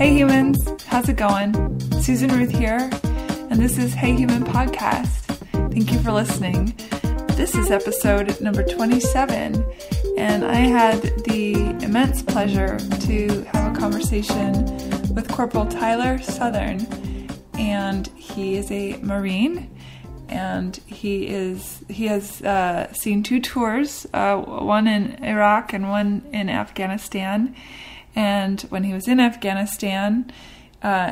Hey humans, how's it going? Susan Ruth here, and this is Hey Human Podcast. Thank you for listening. This is episode number 27, and I had the immense pleasure to have a conversation with Corporal Tyler Southern, and he is a Marine, and he has seen two tours, one in Iraq and one in Afghanistan. And when he was in Afghanistan,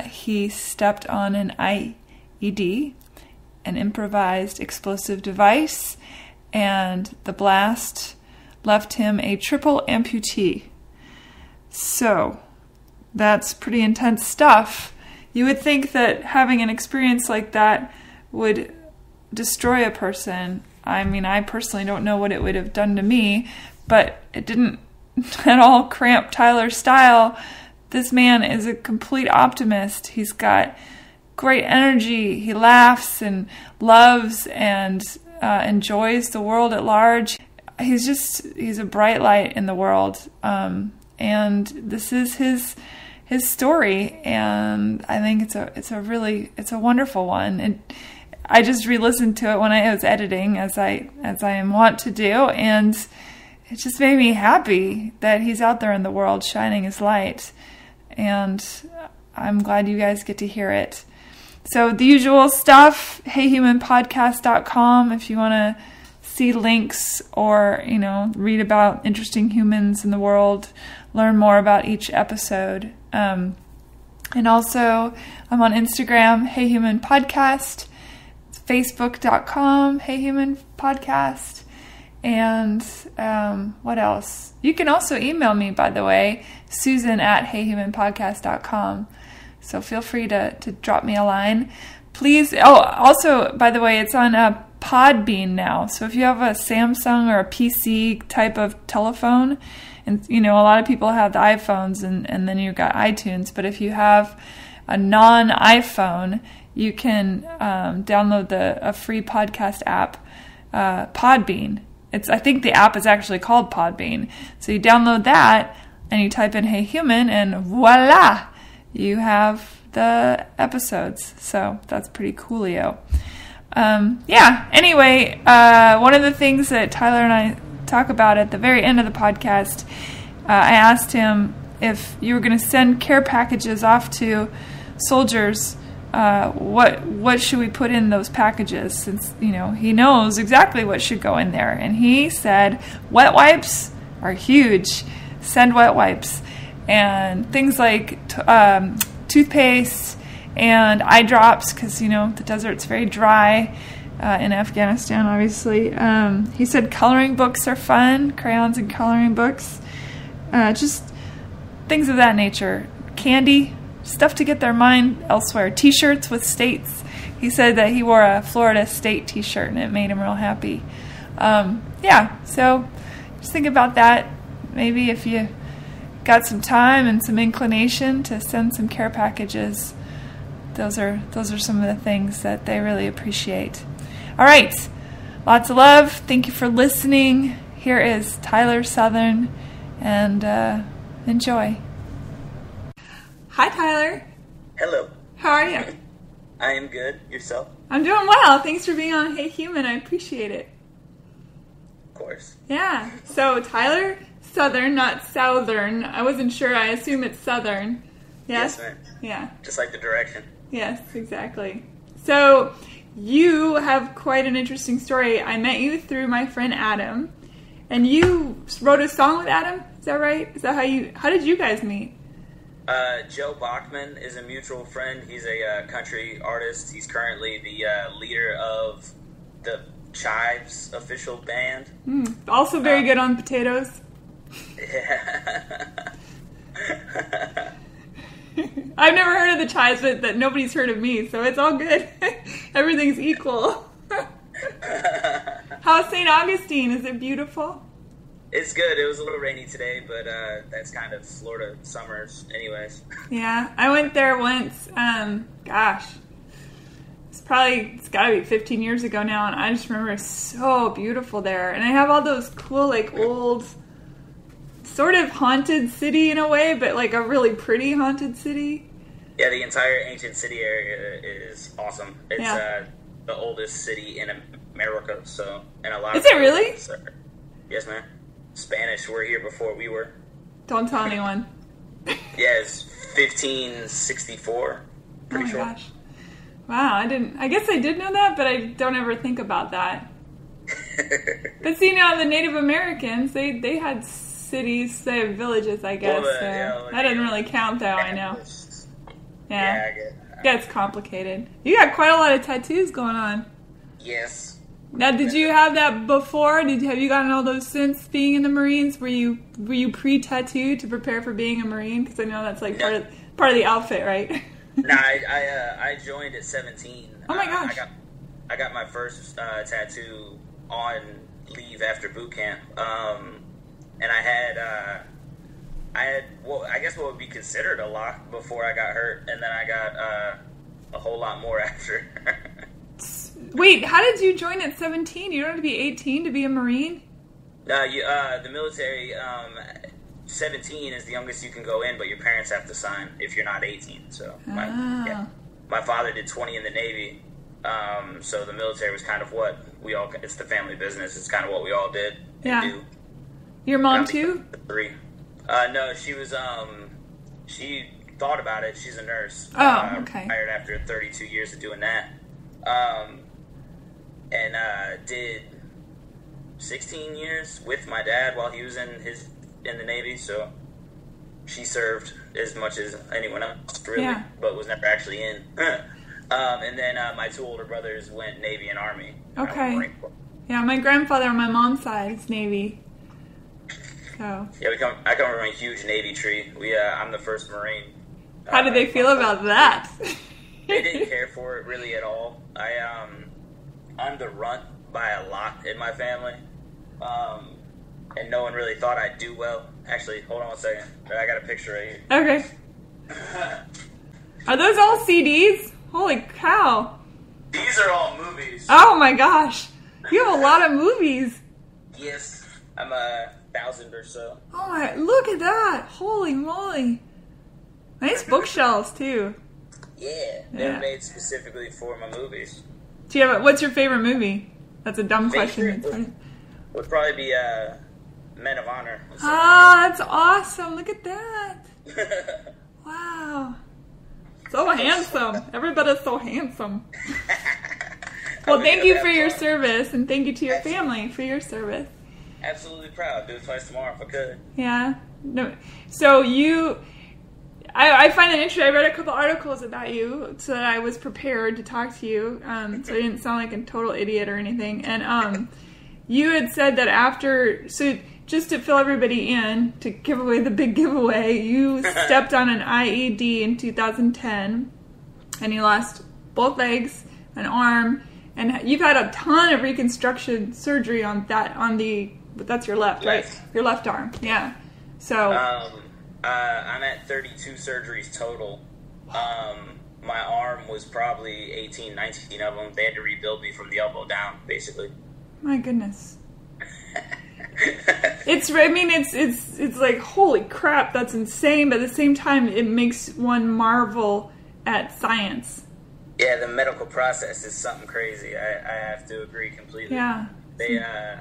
he stepped on an IED, an improvised explosive device, and the blast left him a triple amputee. So, that's pretty intense stuff. You would think that having an experience like that would destroy a person. I mean, I personally don't know what it would have done to me, but it didn't at all cramp Tyler's style. This man is a complete optimist. He's got great energy. He laughs and loves and enjoys the world at large. He's a bright light in the world. And this is his story, and I think it's a wonderful one. And I just re-listened to it when I was editing, as I am wont to do, and it just made me happy that he's out there in the world shining his light. And I'm glad you guys get to hear it. So the usual stuff, heyhumanpodcast.com if you want to see links or, read about interesting humans in the world, learn more about each episode. And also, I'm on Instagram, heyhumanpodcast. It's facebook.com, heyhumanpodcast. And what else? You can also email me, by the way, susan@heyhumanpodcast.com. So feel free to drop me a line. Please, also, by the way, it's on Podbean now. So if you have a Samsung or a PC type of telephone, and a lot of people have the iPhones and then you've got iTunes, but if you have a non-iPhone, you can download a free podcast app, Podbean. I think the app is actually called Podbean. So you download that and you type in Hey Human, and voila, you have the episodes. So that's pretty coolio. Anyway, one of the things that Tyler and I talk about at the very end of the podcast, I asked him if you were going to send care packages off to soldiers, what should we put in those packages, since he knows exactly what should go in there. And he said wet wipes are huge. Send wet wipes and things like toothpaste and eye drops, because the desert's very dry in Afghanistan, obviously. He said coloring books are fun, crayons and coloring books, just things of that nature. Candy, stuff to get their mind elsewhere. T-shirts with states. He said that he wore a Florida State T-shirt and it made him real happy. So just think about that. Maybe if you got some time and some inclination to send some care packages, those are some of the things that they really appreciate. All right, lots of love. Thank you for listening. Here is Tyler Southern, and enjoy. Hi, Tyler. Hello. How are you? I am good. Yourself? I'm doing well. Thanks for being on Hey Human. I appreciate it. Of course. Yeah. So, Tyler Southern, not Southern. I wasn't sure. I assume it's Southern. Yes? Yes, ma'am. Yeah. Just like the direction. Yes, exactly. So, you have quite an interesting story. I met you through my friend Adam, and you wrote a song with Adam? Is that right? Is that how did you guys meet? Joe Bachman is a mutual friend. He's a country artist. He's currently the leader of the Chives official band. Also very good on potatoes. Yeah. I've never heard of the Chives, but that nobody's heard of me, so it's all good. Everything's equal. How's St. Augustine? Is it beautiful? It's good. It was a little rainy today, but that's kind of Florida summers anyways. Yeah, I went there once. It's got to be 15 years ago now, and I just remember it's so beautiful there. And I have all those cool, old sort of haunted city in a way, but like a really pretty haunted city. Yeah, the entire ancient city area is awesome. It's the oldest city in America, so and a lot. Is it really? Yes, man. Spanish were here before we were. Don't tell anyone. Yeah, it's 1564. Pretty sure. Gosh. Wow, I guess I did know that, but I don't ever think about that. But see, now the Native Americans, they had cities, they have villages, I guess. That doesn't really count, though. I know. Yeah, I get that. Yeah, it's complicated. You got quite a lot of tattoos going on. Yes. Now, did you have that before? Have you gotten all those since being in the Marines? Were you pre-tattooed to prepare for being a Marine? Because I know that's like part of the outfit, right? Nah, I joined at 17. Oh my gosh! I got my first tattoo on leave after boot camp, and I had well, I guess what would be considered a lot before I got hurt, and then I got a whole lot more after. Wait, how did you join at 17? You don't have to be 18 to be a Marine? No, the military, 17 is the youngest you can go in, but your parents have to sign if you're not 18. So my father did 20 in the Navy, so the military was kind of what we all, it's the family business, it's kind of what we all did and do. Your mom too? 3. No, she was, she thought about it. She's a nurse. Oh, okay. Hired after 32 years of doing that. And did 16 years with my dad while he was in the Navy, so she served as much as anyone else, really, but was never actually in. And then my 2 older brothers went Navy and Army. Okay. Yeah, my grandfather on my mom's side is Navy. So. Yeah, I come from a huge Navy tree. I'm the first Marine. How did they feel about that? They didn't care for it really at all. I'm the runt by a lot in my family, and no one really thought I'd do well. Actually, hold on 1 second. I got a picture right here. Okay. Are those all CDs? Holy cow. These are all movies. Oh my gosh. You have a lot of movies. Yes. I'm 1,000 or so. Oh my, look at that. Holy moly. Nice bookshelves too. Yeah. They're made specifically for my movies. Do you have what's your favorite movie? That's a dumb question. Would probably be Men of Honor. That's awesome. Look at that. Wow. So handsome. Everybody's so handsome. Well, thank you for your service, and thank you to your family for your service. Absolutely proud. Do it twice tomorrow if I could. Yeah. No. So I find it interesting. I read a couple articles about you so that I was prepared to talk to you, so I didn't sound like a total idiot or anything. And you had said that so just to fill everybody in, to give away the big giveaway, you stepped on an IED in 2010, and you lost both legs, an arm, and you've had a ton of reconstruction surgery on that's your left, right? Your left arm, yeah. So... I'm at 32 surgeries total. My arm was probably 18, 19 of them. They had to rebuild me from the elbow down, basically. My goodness. It's like, holy crap, that's insane. But at the same time, it makes one marvel at science. Yeah, the medical process is something crazy. I have to agree completely. Yeah.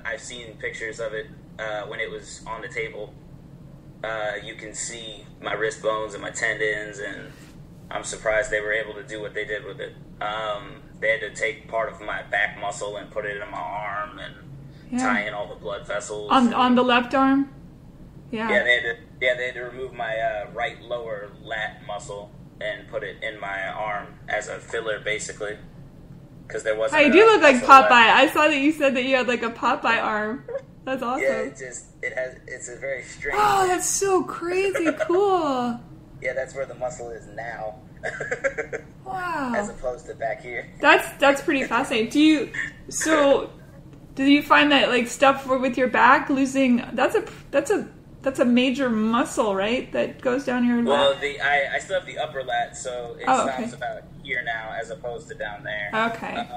I've seen pictures of it when it was on the table. You can see my wrist bones and my tendons, and I'm surprised they were able to do what they did with it. They had to take part of my back muscle and put it in my arm and tie in all the blood vessels. On the left arm? Yeah. Yeah, they had to remove my right lower lat muscle and put it in my arm as a filler, basically. Because there wasn't. You do look like Popeye. I saw that you said that you had like a Popeye arm. That's awesome. Yeah, it's a very strange. Oh, that's so crazy cool. Yeah, that's where the muscle is now. Wow. As opposed to back here. That's pretty fascinating. Do you find that like stuff with your back losing? That's a major muscle, right? That goes down your lat. Well, I still have the upper lat, so it stops about here now, as opposed to down there. Okay.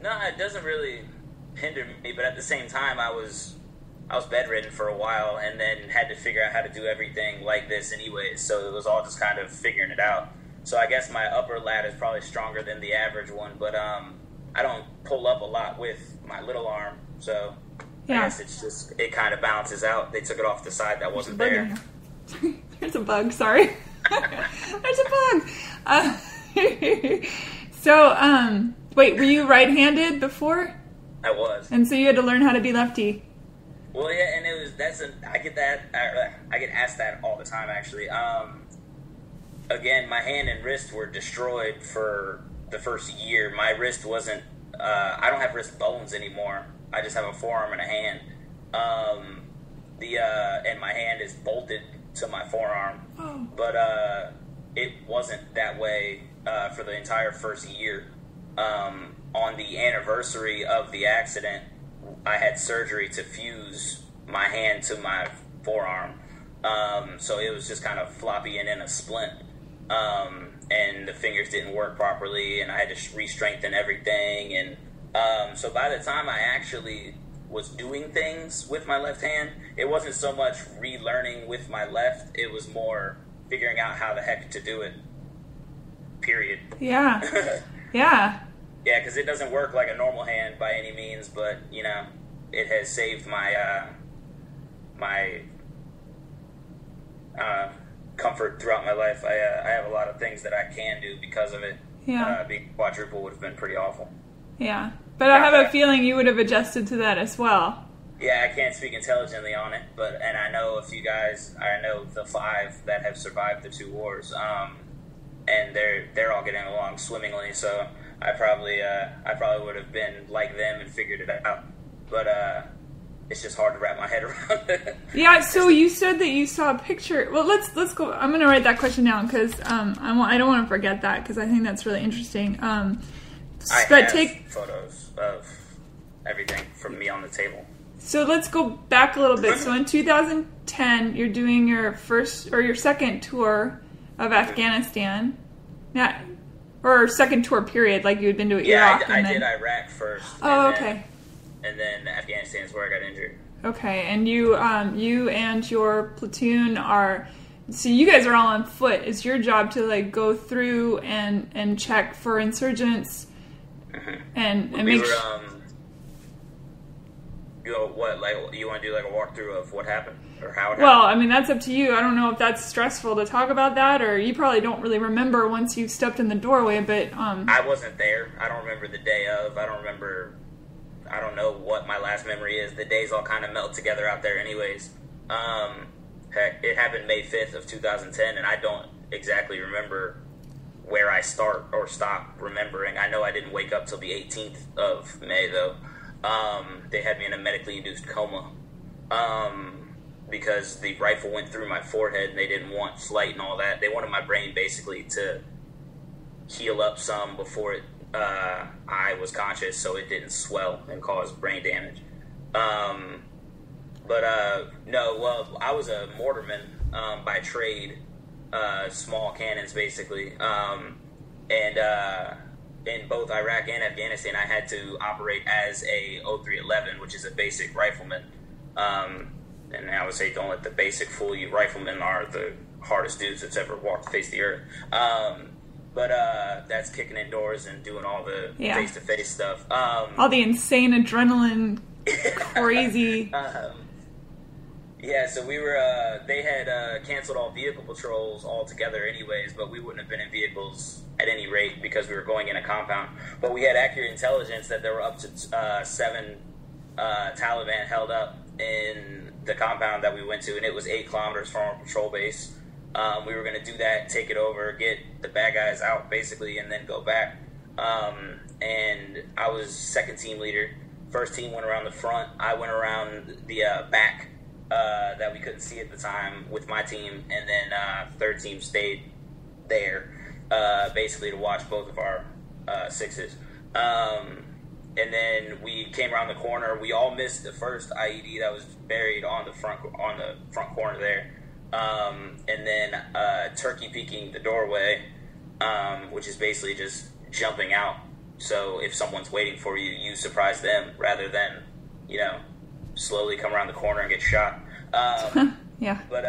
No, it doesn't really hinder me, but at the same time, I was I was bedridden for a while, and then had to figure out how to do everything like this anyways. So it was all just kind of figuring it out. So I guess my upper lat is probably stronger than the average one, but I don't pull up a lot with my little arm. So I guess it's just, it kind of balances out. They took it off the side that wasn't there. There's a bug, sorry. There's a bug. So, wait, were you right-handed before? I was. And so you had to learn how to be lefty. Well, yeah, and I get asked that all the time, actually. Again, my hand and wrist were destroyed for the first year. My wrist wasn't, I don't have wrist bones anymore. I just have a forearm and a hand. And my hand is bolted to my forearm. Oh. But it wasn't that way for the entire first year. On the anniversary of the accident, I had surgery to fuse my hand to my forearm. So it was just kind of floppy and in a splint. And the fingers didn't work properly, and I had to re-strengthen everything. And so by the time I actually was doing things with my left hand, it wasn't so much relearning with my left, it was more figuring out how the heck to do it, period. Yeah. Yeah. Yeah, because it doesn't work like a normal hand by any means, but, you know, it has saved my comfort throughout my life. I have a lot of things that I can do because of it. Yeah. Being quadruple would have been pretty awful. Yeah. But I have a feeling you would have adjusted to that as well. Yeah, I can't speak intelligently on it, and I know a few guys. I know the 5 that have survived the 2 wars, and they're all getting along swimmingly. So I probably would have been like them and figured it out. But it's just hard to wrap my head around it. Yeah. So you said that you saw a picture. Well, let's go. I'm going to write that question down because I don't want to forget that because I think that's really interesting. I have photos of everything from me on the table. So let's go back a little bit. So in 2010, you're doing your second tour of Afghanistan. Yeah. Or second tour period, like you had been to Iraq. Yeah, I did Iraq first. Oh, okay. And then Afghanistan is where I got injured. Okay, and you and your platoon so you guys are all on foot. It's your job to like go through and check for insurgents and make sure. You want to do like a walkthrough of what happened or how it happened? Well, I mean, that's up to you. I don't know if that's stressful to talk about that, or you probably don't really remember once you've stepped in the doorway, but... I wasn't there. I don't remember the day of. I don't know what my last memory is. The days all kind of melt together out there anyways. Heck, it happened May 5th of 2010, and I don't exactly remember where I start or stop remembering. I know I didn't wake up till the 18th of May, though. They had me in a medically induced coma because the rifle went through my forehead and they didn't want flight and all that. They wanted my brain basically to heal up some before I was conscious so it didn't swell and cause brain damage. I was a mortarman by trade, small cannons basically. In both Iraq and Afghanistan, I had to operate as a 0311, which is a basic rifleman. And I would say don't let the basic fool you. Riflemen are the hardest dudes that's ever walked the face of the earth. That's kicking in doors and doing all the face-to-face stuff. All the insane adrenaline, crazy... Yeah, so we were, they had canceled all vehicle patrols altogether anyways, but we wouldn't have been in vehicles at any rate because we were going in a compound. But we had accurate intelligence that there were up to 7 Taliban held up in the compound that we went to, and it was 8 kilometers from our patrol base. We were going to do that, take it over, get the bad guys out basically, and then go back. And I was second team leader. First team went around the front. I went around the back. That we couldn't see at the time with my team, and then third team stayed there basically to watch both of our 6s. And then we came around the corner. We all missed the first IED that was buried on the front corner there. And then turkey peeking the doorway, which is basically just jumping out. So if someone's waiting for you, you surprise them rather than, slowly come around the corner and get shot. Yeah. But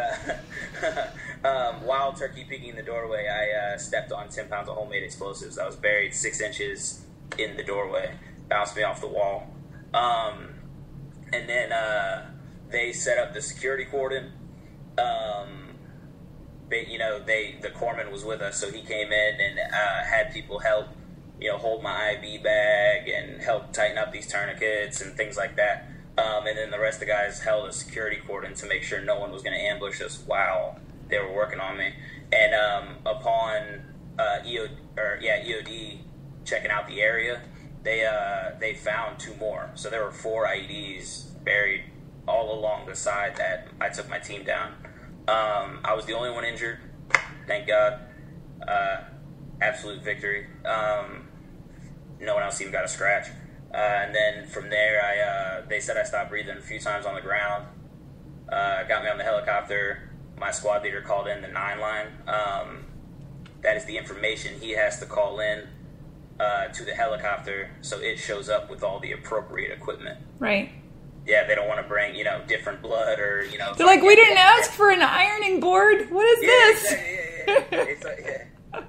while turkey peeking in the doorway, I stepped on 10 pounds of homemade explosives. I was buried 6 inches in the doorway, bounced me off the wall. And then they set up the security cordon. The corpsman was with us, so he came in and had people help, hold my IV bag and help tighten up these tourniquets and things like that. And then the rest of the guys held a security cordon to make sure no one was going to ambush us while they were working on me. And upon EOD checking out the area, they found 2 more. So there were 4 IEDs buried all along the side that I took my team down. I was the only one injured, thank God. Absolute victory. No one else even got a scratch. And then from there, they said I stopped breathing a few times on the ground. Got me on the helicopter. My squad leader called in the 9 line. That is the information he has to call in to the helicopter, so it shows up with all the appropriate equipment. Right. Yeah, they don't want to bring, different blood or, They're like, we didn't ask for an ironing board. What is this?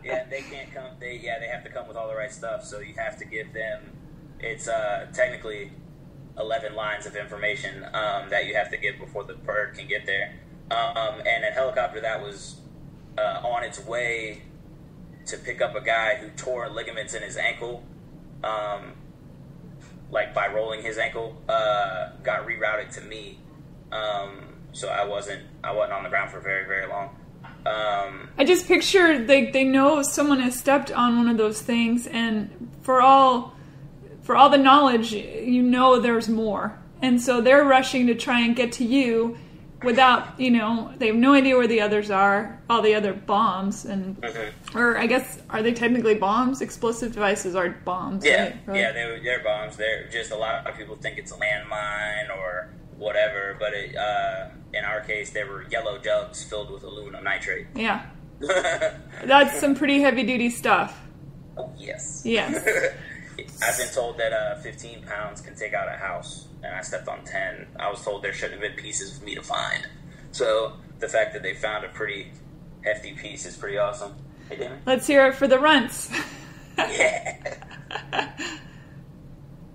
Yeah, they can't come. They have to come with all the right stuff. So you have to give them. It's technically 11 lines of information that you have to give before the bird can get there. And a helicopter that was on its way to pick up a guy who tore ligaments in his ankle, like by rolling his ankle, got rerouted to me. So I wasn't on the ground for very, very long. I just picture they know someone has stepped on one of those things, and for all the knowledge, there's more, and so they're rushing to try and get to you without, they have no idea where the others are, all the other bombs, and or I guess, are they technically bombs? Explosive devices are bombs. Yeah, right? Yeah, they're bombs. They're just, a lot of people think it's a landmine or whatever, but in our case, they were yellow jugs filled with aluminum nitrate. Yeah. That's some pretty heavy-duty stuff. Oh, yes. Yes. I've been told that 15 pounds can take out a house, and I stepped on 10. I was told there shouldn't have been pieces for me to find. So the fact that they found a pretty hefty piece is pretty awesome. Hey, Damon? Let's hear it for the runts. Yeah.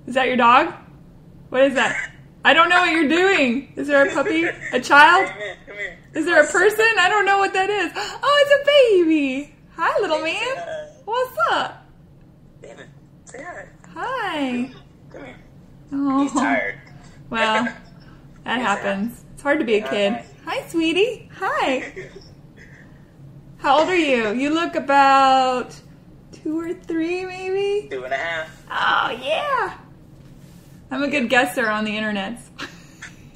Is that your dog? What is that? I don't know what you're doing. Is there a puppy? A child? Come here. Is there a person? I don't know what that is. Oh, it's a baby. Hi, little man. What's up? David, say hi. Hi. Come here. Oh. He's tired. Well, that happens. It's hard to be a kid. Hi, sweetie. Hi. How old are you? You look about 2 or 3, maybe? 2.5. Oh, yeah. I'm a good guesser on the internet.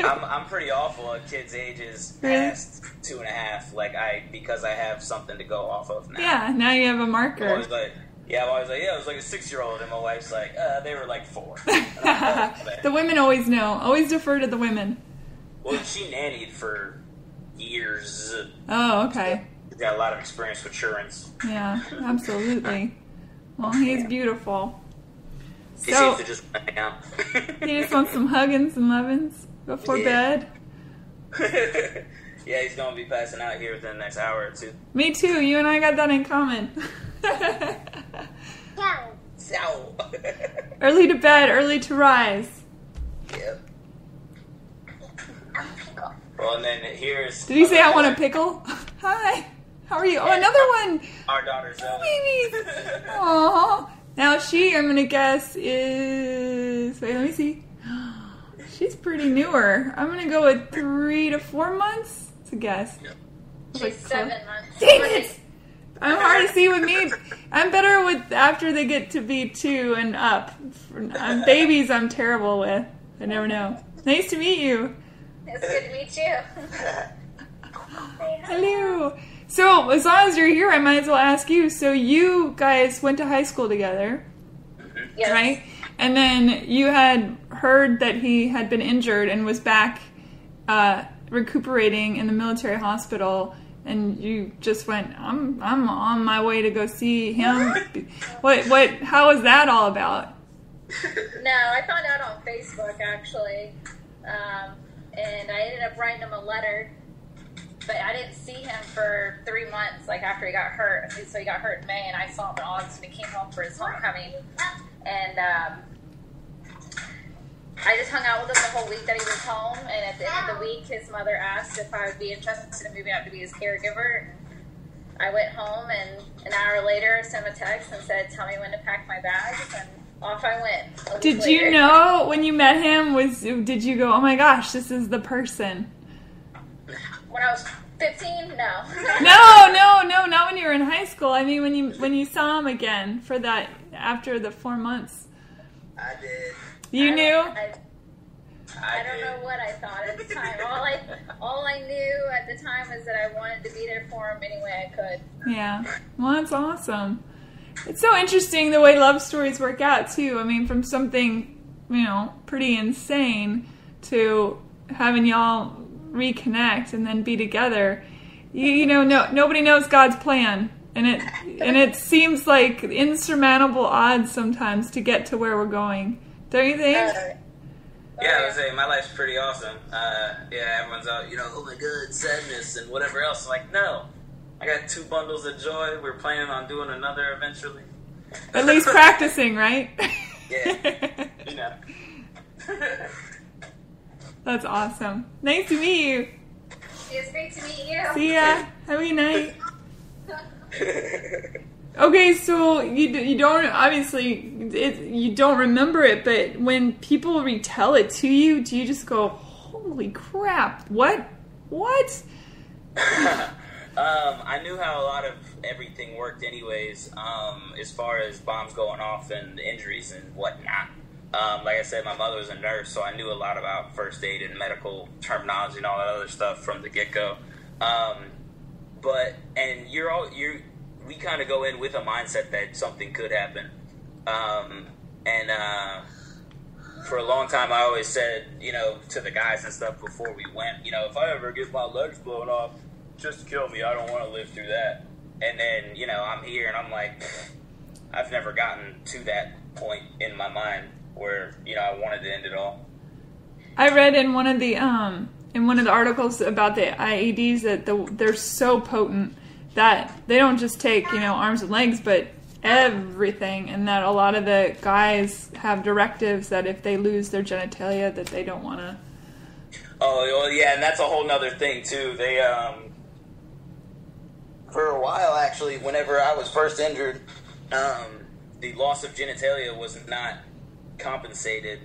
I'm pretty awful at kids' ages past 2.5. Because I have something to go off of now. Yeah, now you have a marker. I'm always like, it was like a 6-year-old, and my wife's like, they were like 4. The women always know. Always defer to the women. Well, she nannied for years. Oh, okay. She's got a lot of experience with insurance. Yeah, absolutely. Well, he's beautiful. He seems to just hang out. He just wants some huggins and lovins before bed. Yeah, he's going to be passing out here within the next hour or 2. Me too. You and I got that in common. So. Early to bed, early to rise. Yep. Well, and then here's... Did he say I want a pickle? Hi. How are you? Oh, another one. Our daughter Zoe. Oh, babies. Aww. Now she, I'm going to guess, is... Wait, let me see. She's pretty newer. I'm going to go with 3 to 4 months. It's a guess. She's 7 months. Dang it! I'm hard to see with me. I'm better with after they get to be 2 and up. Babies I'm terrible with. I never know. Nice to meet you. It's good to meet you. Hello. So, as long as you're here, I might as well ask you. So, you guys went to high school together, Yes. right? And then you had heard that he had been injured and was back recuperating in the military hospital, and you just went, I'm on my way to go see him. How was that all about? No, I found out on Facebook, actually. and I ended up writing him a letter. But I didn't see him for 3 months, like after he got hurt. So he got hurt in May, and I saw him in August when he came home for his homecoming. And I just hung out with him the whole week that he was home. And at the end of the week, his mother asked if I would be interested in moving out to be his caregiver. And I went home, and an hour later, I sent him a text and said, "Tell me when to pack my bags." And off I went. Did you know when you met him? Did you go, "Oh my gosh, this is the person"? When I was 15, no. No, not when you were in high school. I mean, when you saw him again for that after the 4 months. I did. You knew? I don't know what I thought at the time. All I knew at the time is that I wanted to be there for him any way I could. Yeah. Well, that's awesome. It's so interesting the way love stories work out too. I mean, from something, pretty insane to having y'all reconnect and then be together. Nobody knows God's plan, and it seems like insurmountable odds sometimes to get to where we're going. Don't you think? Yeah, I would say my life's pretty awesome. Everyone's out, oh my God, sadness and whatever else. Like, no, I got 2 bundles of joy. We're planning on doing another eventually. At least practicing, right? Yeah, That's awesome. Nice to meet you. It's great to meet you. See ya. Have a good night. Okay, so you don't, obviously, you don't remember it, but when people retell it to you, do you just go, holy crap, what? I knew how a lot of everything worked anyways, as far as bombs going off and injuries and whatnot. Like I said, my mother was a nurse, so I knew a lot about first aid and medical terminology and all that other stuff from the get-go. We kind of go in with a mindset that something could happen. For a long time, I always said, to the guys and stuff before we went, if I ever get my legs blown off, just kill me. I don't want to live through that. And then, I'm here and I'm like, I've never gotten to that point in my mind where, I wanted to end it all. I read in one of the articles about the IEDs that they're so potent that they don't just take, arms and legs, but everything, and that a lot of the guys have directives that if they lose their genitalia that they don't want to. Oh, well, yeah, and that's a whole nother thing, too. They, for a while, actually, whenever I was first injured, the loss of genitalia was not compensated.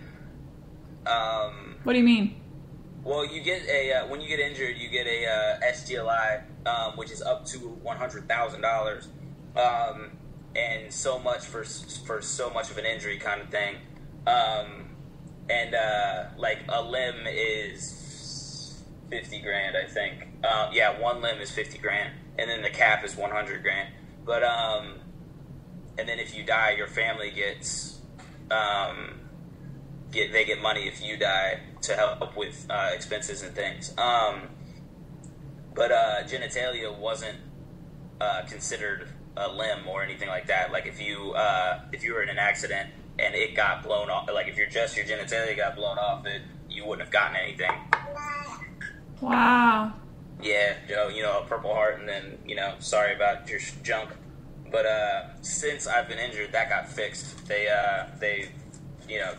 What do you mean? Well, you get when you get injured, you get a SGLI, which is up to $100,000, and so much for so much of an injury kind of thing, like a limb is $50,000, I think. One limb is $50,000, and then the cap is $100,000. But and then if you die, your family gets they get money if you die to help with expenses and things. But genitalia wasn't considered a limb or anything like that. Like if you were in an accident and it got blown off, like if your genitalia got blown off, you wouldn't have gotten anything. Wow. Yeah, a Purple Heart, and then sorry about your junk. But since I've been injured, that got fixed. They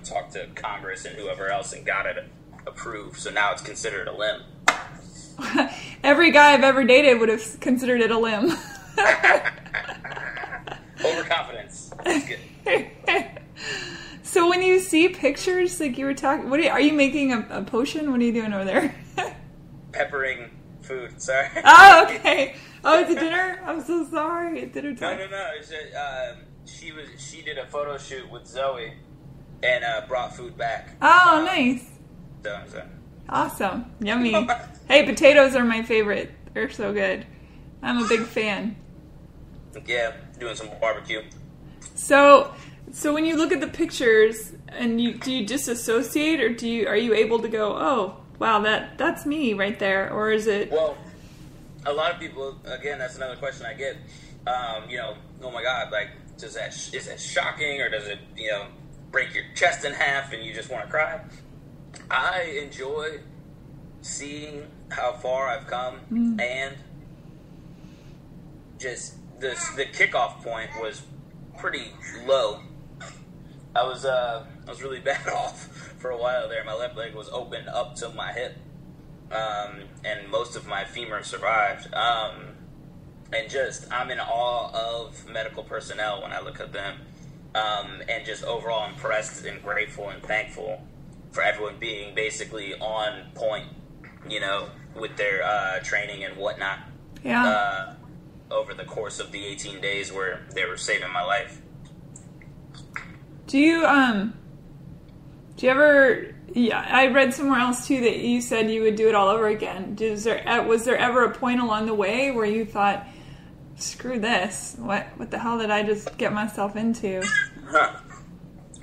talked to Congress and whoever else and got it approved. So now it's considered a limb. Every guy I've ever dated would have considered it a limb. Overconfidence. That's good. So when you see pictures, like you were talking, are you making a potion? What are you doing over there? Peppering food. Sorry. Oh, okay. Oh, it's a dinner? I'm so sorry. It's dinner time. No. It's she did a photo shoot with Zoe and brought food back. Oh, nice. So. Awesome. Yummy. Hey, potatoes are my favorite. They're so good. I'm a big fan. Yeah, doing some barbecue. So when you look at the pictures, and do you disassociate, or are you able to go, oh, wow, that's me right there, or is it? Well, a lot of people, again, that's another question I get. Oh my God, like, is that shocking, or does it, break your chest in half and you just want to cry? I enjoy seeing how far I've come, and just the kickoff point was pretty low. I was really bad off for a while there. My left leg was open up to my hip, and most of my femur survived. And just I'm in awe of medical personnel when I look at them, and just overall impressed and grateful and thankful for everyone being basically on point, with their training and whatnot. Yeah. Over the course of the 18 days where they were saving my life. Do you ever? Yeah, I read somewhere else too that you said you would do it all over again. Was there ever a point along the way where you thought, "Screw this! What the hell did I just get myself into?"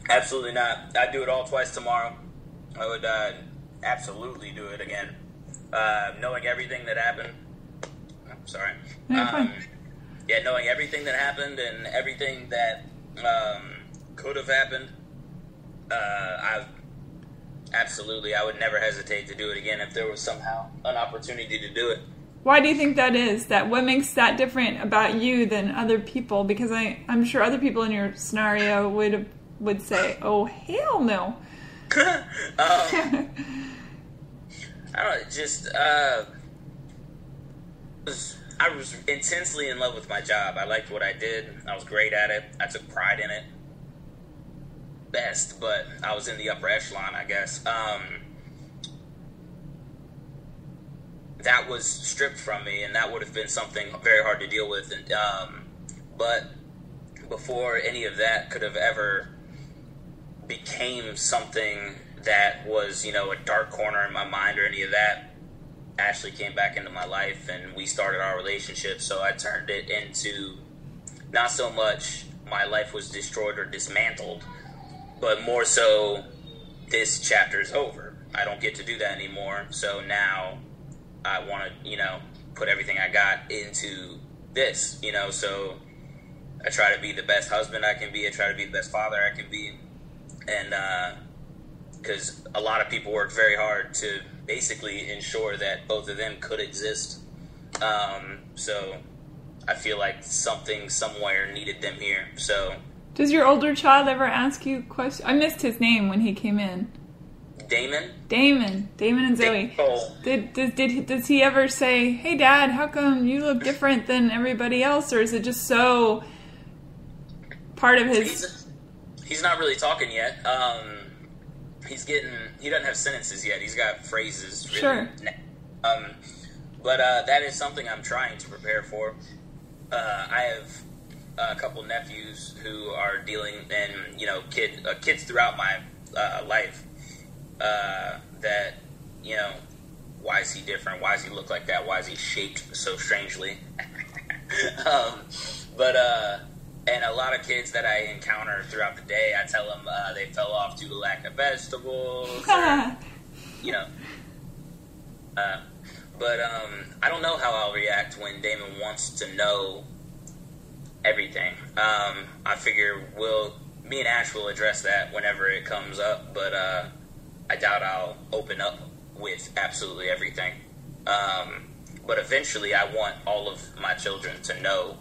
Absolutely not. I'd do it all twice tomorrow. I would absolutely do it again. Knowing everything that happened. I'm sorry. Knowing everything that happened and everything that could have happened, I would never hesitate to do it again if there was somehow an opportunity to do it. Why do you think that is? What makes that different about you than other people? Because I'm sure other people in your scenario would say, "Oh, hell no." I don't know, just I was intensely in love with my job. I liked what I did. I was great at it. I took pride in it. Best, but I was in the upper echelon, I guess. That was stripped from me, and that would have been something very hard to deal with. And but before any of that could have ever became something that was, a dark corner in my mind or any of that, Ashley came back into my life and we started our relationship. So I turned it into not so much my life was destroyed or dismantled, but more so this chapter's over. I don't get to do that anymore. So now I want to, put everything I got into this, so I try to be the best husband I can be. I try to be the best father I can be. And, because a lot of people work very hard to basically ensure that both of them could exist. So I feel like something somewhere needed them here. So does your older child ever ask you questions? I missed his name when he came in. Damon and Zoe. Does he ever say, "Hey, Dad, how come you look different than everybody else?" Or is it just so part of his... He's not really talking yet. He doesn't have sentences yet. He's got phrases. Really. Sure. But that is something I'm trying to prepare for. I have a couple nephews who are dealing, and kids throughout my life. That why is he different? Why does he look like that? Why is he shaped so strangely? And a lot of kids that I encounter throughout the day, I tell them they fell off due to lack of vegetables. But I don't know how I'll react when Damon wants to know everything. I figure me and Ash will address that whenever it comes up, but I doubt I'll open up with absolutely everything. But eventually I want all of my children to know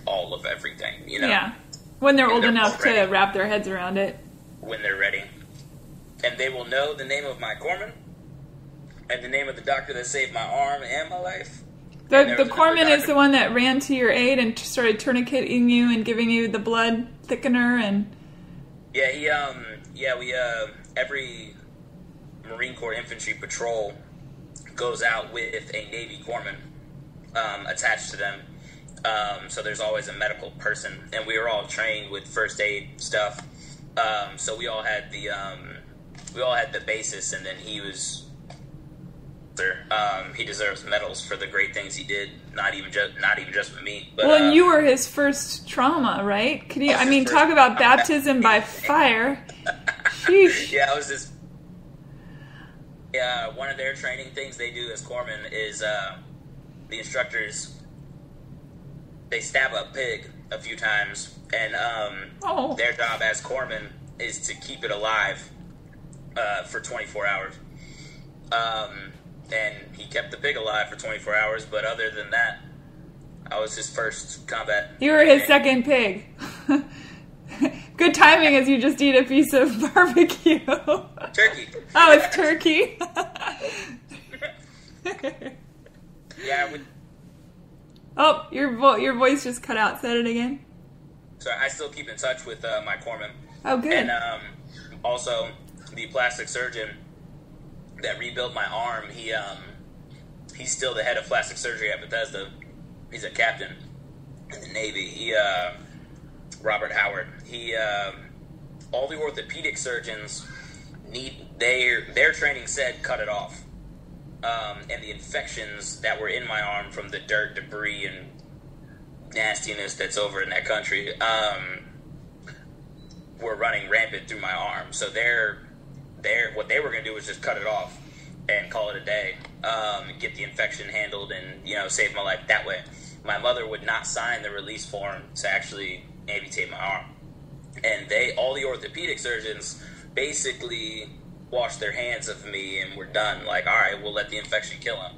all of everything, Yeah. When they're old enough to wrap their heads around it. When they're ready. And they will know the name of my corpsman and the name of the doctor that saved my arm and my life. The corpsman is the one that ran to your aid and started tourniqueting you and giving you the blood thickener and... Yeah, we every Marine Corps infantry patrol goes out with a Navy corpsman attached to them. So there's always a medical person, and we were all trained with first aid stuff. So we all had the basis, and then he was. He deserves medals for the great things he did. Not even just with me. But, and you were his first trauma, right? Could you? Talk about baptism by fire. Sheesh. Yeah, I was just. Yeah, one of their training things they do as corpsmen is the instructors. They stab a pig a few times, and their job as corpsmen is to keep it alive for 24 hours. And he kept the pig alive for 24 hours, but other than that, I was his first combat. You were his second pig. Good timing as you just eat a piece of barbecue. Turkey. Oh, it's turkey. Yeah. Oh, your voice just cut out. Said it again. So I still keep in touch with my corpsman. Oh, good. And also, the plastic surgeon that rebuilt my arm, he's still the head of plastic surgery at Bethesda. He's a captain in the Navy. Robert Howard. All the orthopedic surgeons their training said cut it off. And the infections that were in my arm from the dirt, debris, and nastiness that's over in that country were running rampant through my arm. So what they were going to do was just cut it off and call it a day, get the infection handled, and save my life that way. My mother would not sign the release form to actually amputate my arm, and all the orthopedic surgeons basically washed their hands of me and were done. Like, all right, we'll let the infection kill him.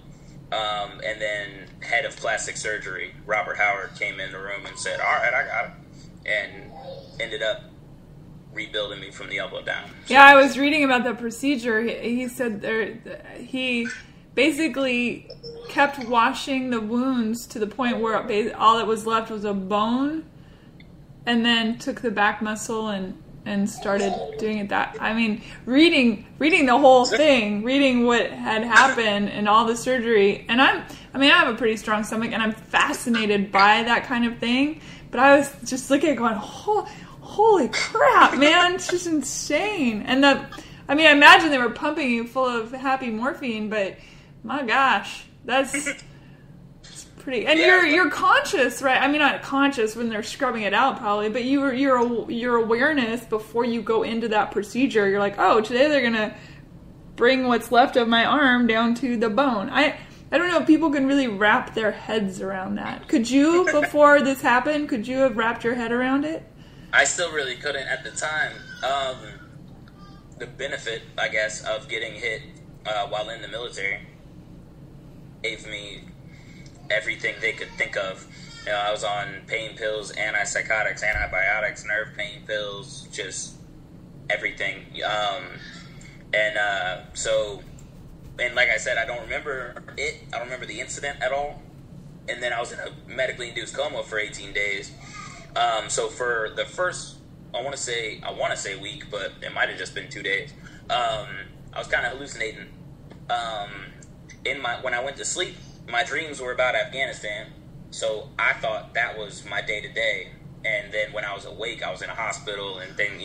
And then head of plastic surgery, Robert Howard, came in the room and said, all right, I got it, and ended up rebuilding me from the elbow down. So, yeah, I was reading about the procedure. He said he basically kept washing the wounds to the point where all that was left was a bone, and then took the back muscle and started doing it that. I mean, reading the whole thing, reading what had happened and all the surgery, and I have a pretty strong stomach, and I'm fascinated by that kind of thing, but I was just looking at it going, holy crap, man, it's just insane. And I imagine they were pumping you full of happy morphine, but my gosh, that's pretty. And you're conscious, right? I mean, not conscious when they're scrubbing it out, probably, but your awareness before you go into that procedure. You're like, oh, today they're gonna bring what's left of my arm down to the bone. I don't know if people can really wrap their heads around that. Could you, before this happened, could you have wrapped your head around it? I still really couldn't at the time. The benefit, I guess, of getting hit while in the military gave me everything they could think of. I was on pain pills, antipsychotics, antibiotics, nerve pain pills, just everything. And like I said, I don't remember it. I don't remember the incident at all. And then I was in a medically induced coma for 18 days. So for the first, I want to say week, but it might have just been 2 days. I was kind of hallucinating. When I went to sleep, my dreams were about Afghanistan, so I thought that was my day-to-day. And then when I was awake, I was in a hospital, and then,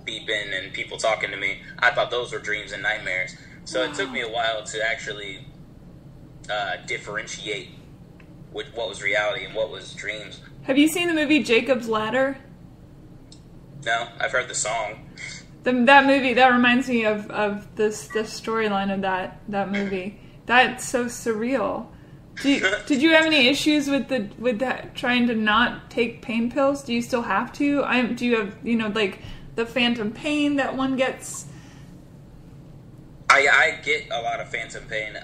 beeping and people talking to me. I thought those were dreams and nightmares. So It took me a while to actually differentiate what was reality and what was dreams. Have you seen the movie Jacob's Ladder? No, I've heard the song. That movie, that reminds me of the storyline of that movie. That's so surreal. Did you have any issues with that trying to not take pain pills? Do you still have to? Do you have like the phantom pain that one gets? I get a lot of phantom pain.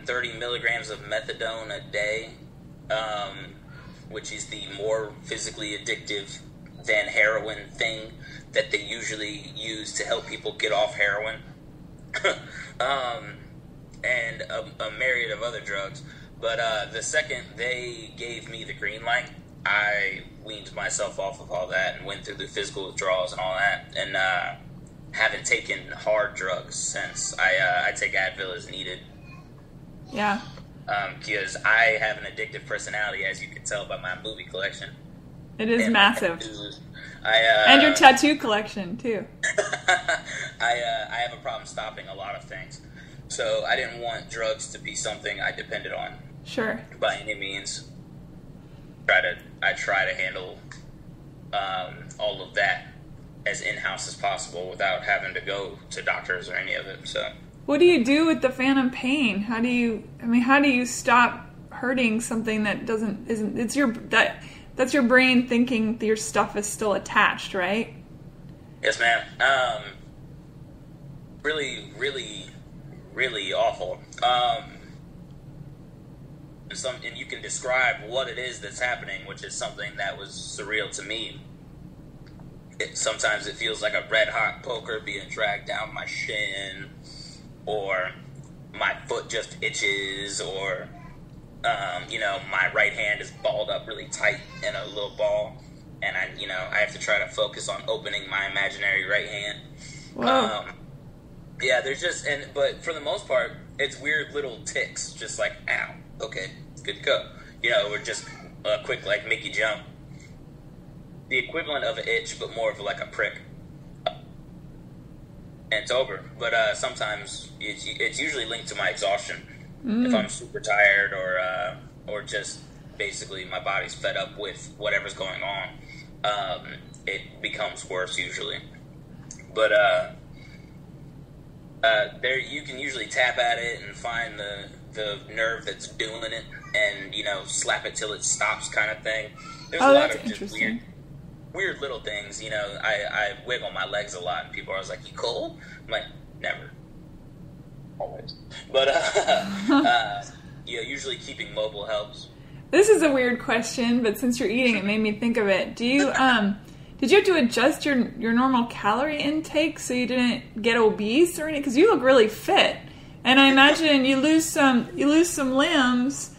30 milligrams of methadone a day, which is the more physically addictive than heroin thing that they usually use to help people get off heroin. And a myriad of other drugs. But the second they gave me the green light, I weaned myself off of all that and went through the physical withdrawals and all that, and haven't taken hard drugs since. I take Advil as needed. Yeah. Because I have an addictive personality, as you can tell by my movie collection. It is massive. And your tattoo collection, too. I have a problem stopping a lot of things. So I didn't want drugs to be something I depended on. Sure. By any means. I try to handle all of that as in-house as possible without having to go to doctors or any of it. So. What do you do with the phantom pain? How do you stop hurting something that that's your brain thinking your stuff is still attached, right? Yes, ma'am. really, really, really awful. And you can describe what it is that's happening, which is something that was surreal to me. Sometimes it feels like a red hot poker being dragged down my shin, or my foot just itches, or my right hand is balled up really tight in a little ball, and I have to try to focus on opening my imaginary right hand. Wow. But for the most part, it's weird little ticks, just like, ow, okay, good to go. Or just quick, like, make you jump. The equivalent of an itch, but more of like a prick. And it's over. But sometimes it's usually linked to my exhaustion. If I'm super tired, or just basically my body's fed up with whatever's going on, it becomes worse usually. But there you can usually tap at it and find the nerve that's doing it, and slap it till it stops, kind of thing. There's a lot of just weird little things. I wiggle my legs a lot, and people are always like, "You cold?" I'm like, "Never." Always. But usually keeping mobile helps. This is a weird question, but since you're eating, it made me think of it. Do you did you have to adjust your normal calorie intake so you didn't get obese or anything? Because you look really fit, and I imagine you lose some limbs,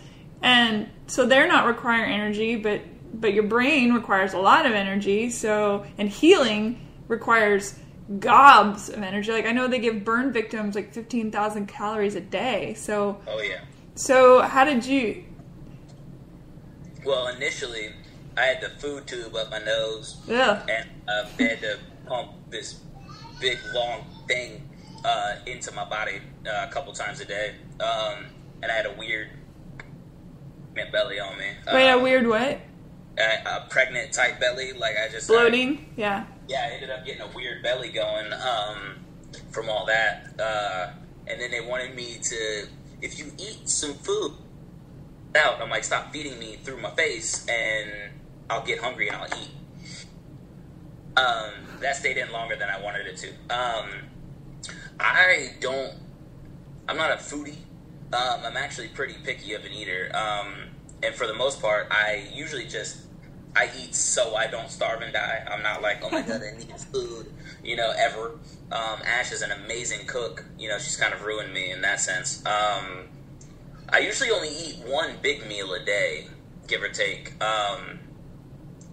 and so they're not requiring energy, but your brain requires a lot of energy. So, and healing requires gobs of energy. Like, I know they give burn victims like 15,000 calories a day. So, oh yeah. So how did you? Well, initially, I had the food tube up my nose, Ugh. and they had to pump this big long thing into my body a couple times a day, and I had a weird belly on me. Wait, a weird what? A pregnant type belly, like I just bloating. Yeah, I ended up getting a weird belly going from all that, and then they wanted me to, if you eat some food out, I'm like, stop feeding me through my face, and I'll get hungry and I'll eat. That stayed in longer than I wanted it to. I'm not a foodie. I'm actually pretty picky of an eater. And for the most part, I usually I eat so I don't starve and die. I'm not like, oh my God, I need food, ever. Ash is an amazing cook. She's kind of ruined me in that sense. I usually only eat one big meal a day, give or take.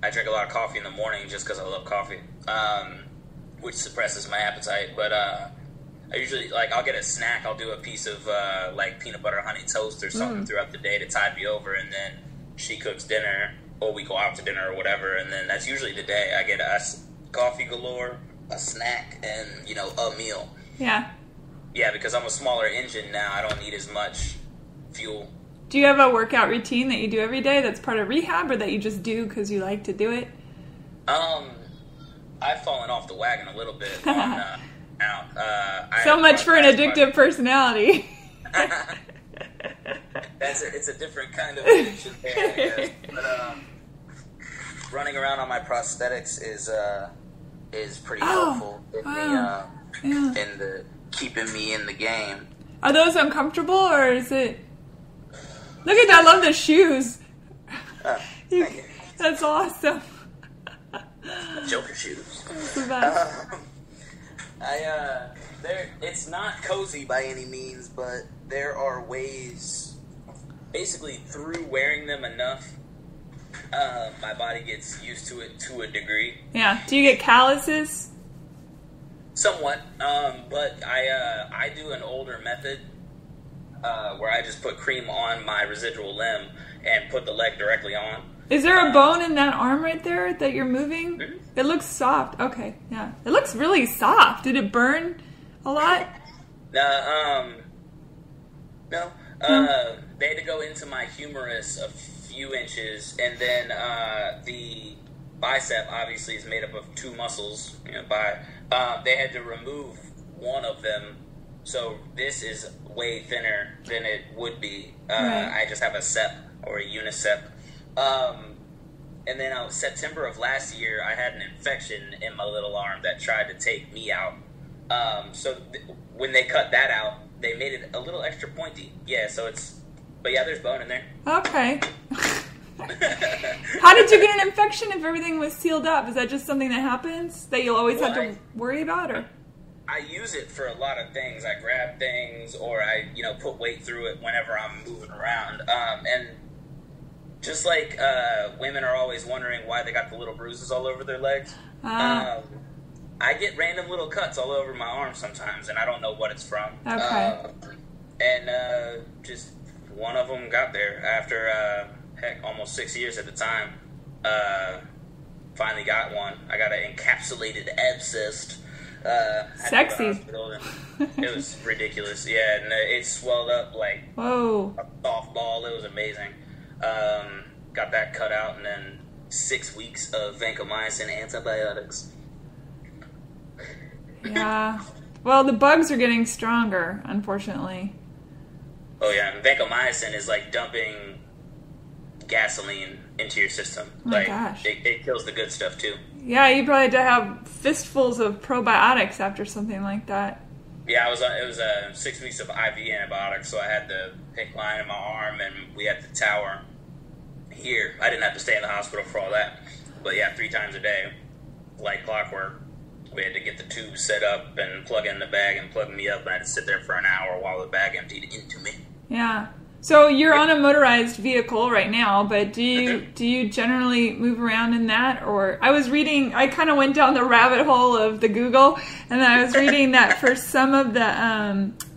I drink a lot of coffee in the morning just because I love coffee, which suppresses my appetite. But I usually, I'll get a snack. I'll do a piece of, peanut butter honey toast or something throughout the day to tide me over, and then she cooks dinner, or we go out to dinner or whatever, and then that's usually the day. I get a coffee galore, a snack, and, a meal. Yeah. Yeah, because I'm a smaller engine now. I don't need as much fuel. Do you have a workout routine that you do every day that's part of rehab, or that you just do because you like to do it? I've fallen off the wagon a little bit on so much for an addictive personality. It's a different kind of addiction there, I guess. But running around on my prosthetics is pretty helpful in the keeping me in the game. Are those uncomfortable, or is it? Look at that! I love the shoes. Thank you. That's awesome. Joker shoes. That's the best. It's not cozy by any means, but there are ways, basically through wearing them enough, my body gets used to it to a degree. Yeah. Do you get calluses? Somewhat. But I do an older method, where I just put cream on my residual limb and put the leg directly on. Is there a bone in that arm right there that you're moving? Mm-hmm. It looks soft. Okay, yeah. It looks really soft. Did it burn a lot? No. They had to go into my humerus a few inches, and then the bicep obviously is made up of two muscles. They had to remove one of them, so this is way thinner than it would be. Right. I just have a sep or a unicep. And then September of last year, I had an infection in my little arm that tried to take me out. When they cut that out, they made it a little extra pointy. Yeah, but yeah, there's bone in there. Okay. How did you get an infection if everything was sealed up? Is that just something that happens that you'll always have to worry about, or? I use it for a lot of things. I grab things, or I, put weight through it whenever I'm moving around. And just like women are always wondering why they got the little bruises all over their legs, I get random little cuts all over my arms sometimes, and I don't know what it's from. Okay. Just one of them got there after, almost 6 years at the time. Finally got one. I got an encapsulated abscess. Sexy. It was ridiculous. Yeah, and it swelled up like whoa, a softball. It was amazing. Got that cut out, and then 6 weeks of vancomycin antibiotics. Yeah. Well, the bugs are getting stronger, unfortunately. Oh yeah, and vancomycin is like dumping gasoline into your system. Oh my gosh. It kills the good stuff too. Yeah, you probably had to have fistfuls of probiotics after something like that. Yeah, it was 6 weeks of IV antibiotics, so I had the PICC line in my arm, and we had the tower here. I didn't have to stay in the hospital for all that, but yeah, 3 times a day, like clockwork. We had to get the tube set up and plug in the bag and plug me up, and I had to sit there for an hour while the bag emptied into me. Yeah. So you're on a motorized vehicle right now, but do you generally move around in that? Or I was reading, I kind of went down the rabbit hole of the Google, and I was reading that for some of the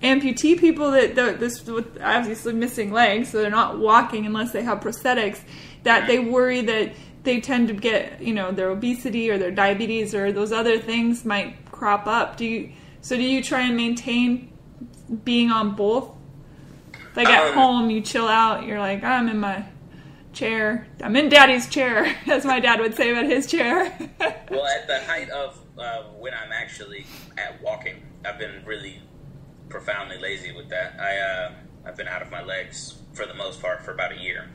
amputee people this with obviously missing legs, so they're not walking unless they have prosthetics, that they worry that they tend to get, their obesity or their diabetes or those other things might crop up. Do you try and maintain being on both? Like at home, you chill out. You're like, I'm in my chair. I'm in Daddy's chair, as my dad would say about his chair. Well, at the height of when I'm actually at walking, I've been really profoundly lazy with that. I've been out of my legs for the most part for about a year.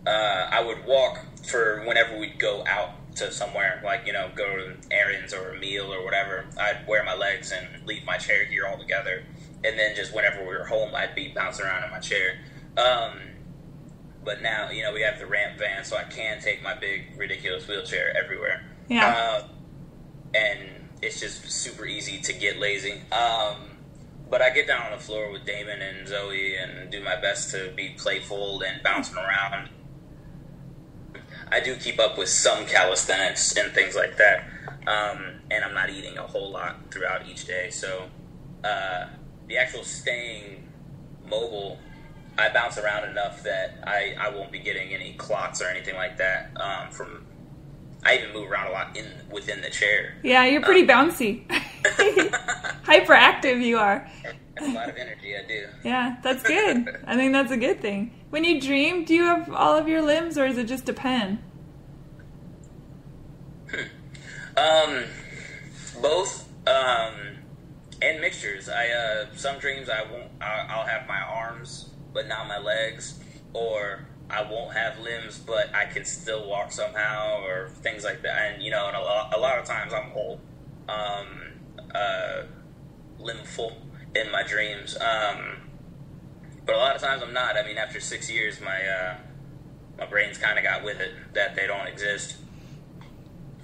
I would walk for whenever we'd go out to somewhere, like, go to errands or a meal or whatever. I'd wear my legs and leave my chair here altogether. And then just whenever we were home, I'd be bouncing around in my chair. But now, we have the ramp van, so I can take my big, ridiculous wheelchair everywhere. Yeah. And it's just super easy to get lazy. But I get down on the floor with Damon and Zoe and do my best to be playful and bouncing around. I do keep up with some calisthenics and things like that. And I'm not eating a whole lot throughout each day, so... the actual staying mobile, I bounce around enough that I won't be getting any clots or anything like that. I even move around a lot within the chair. Yeah, you're pretty bouncy. Hyperactive you are. I have a lot of energy, I do. Yeah, that's good. I think that's a good thing. When you dream, do you have all of your limbs, or does it just depend? Both. And mixtures. Some dreams I'll have my arms, but not my legs, or I won't have limbs, but I can still walk somehow, or things like that. And, and a lot of times I'm whole, limbful in my dreams. But a lot of times I'm not. I mean, after 6 years, my brain's kind of got with it that they don't exist,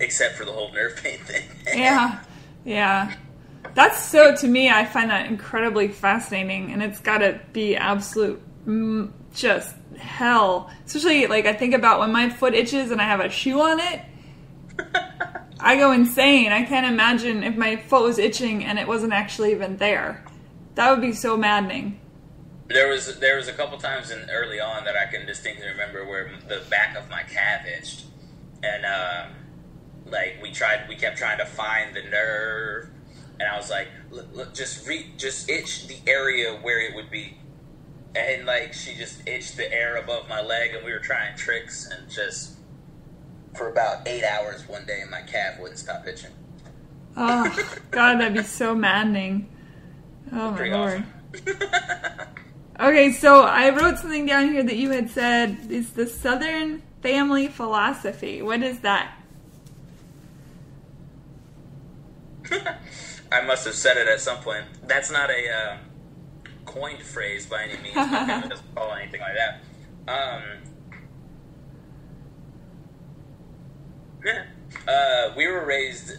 except for the whole nerve pain thing. Yeah. That's so, to me, I find that incredibly fascinating, and it's got to be absolute just hell. Especially, I think about when my foot itches and I have a shoe on it, I go insane. I can't imagine if my foot was itching and it wasn't actually even there. That would be so maddening. There was a couple times early on that I can distinctly remember where the back of my calf itched, and we kept trying to find the nerve. And I was like, look, just itch the area where it would be. And, she just itched the air above my leg, and we were trying tricks, and just, for about 8 hours one day, my calf wouldn't stop itching. Oh, God, that'd be so maddening. Oh, my Lord. Okay, so I wrote something down here that you had said is the Southern family philosophy. What is that? I must have said it at some point. That's not a coined phrase by any means. My family doesn't call it anything like that. We were raised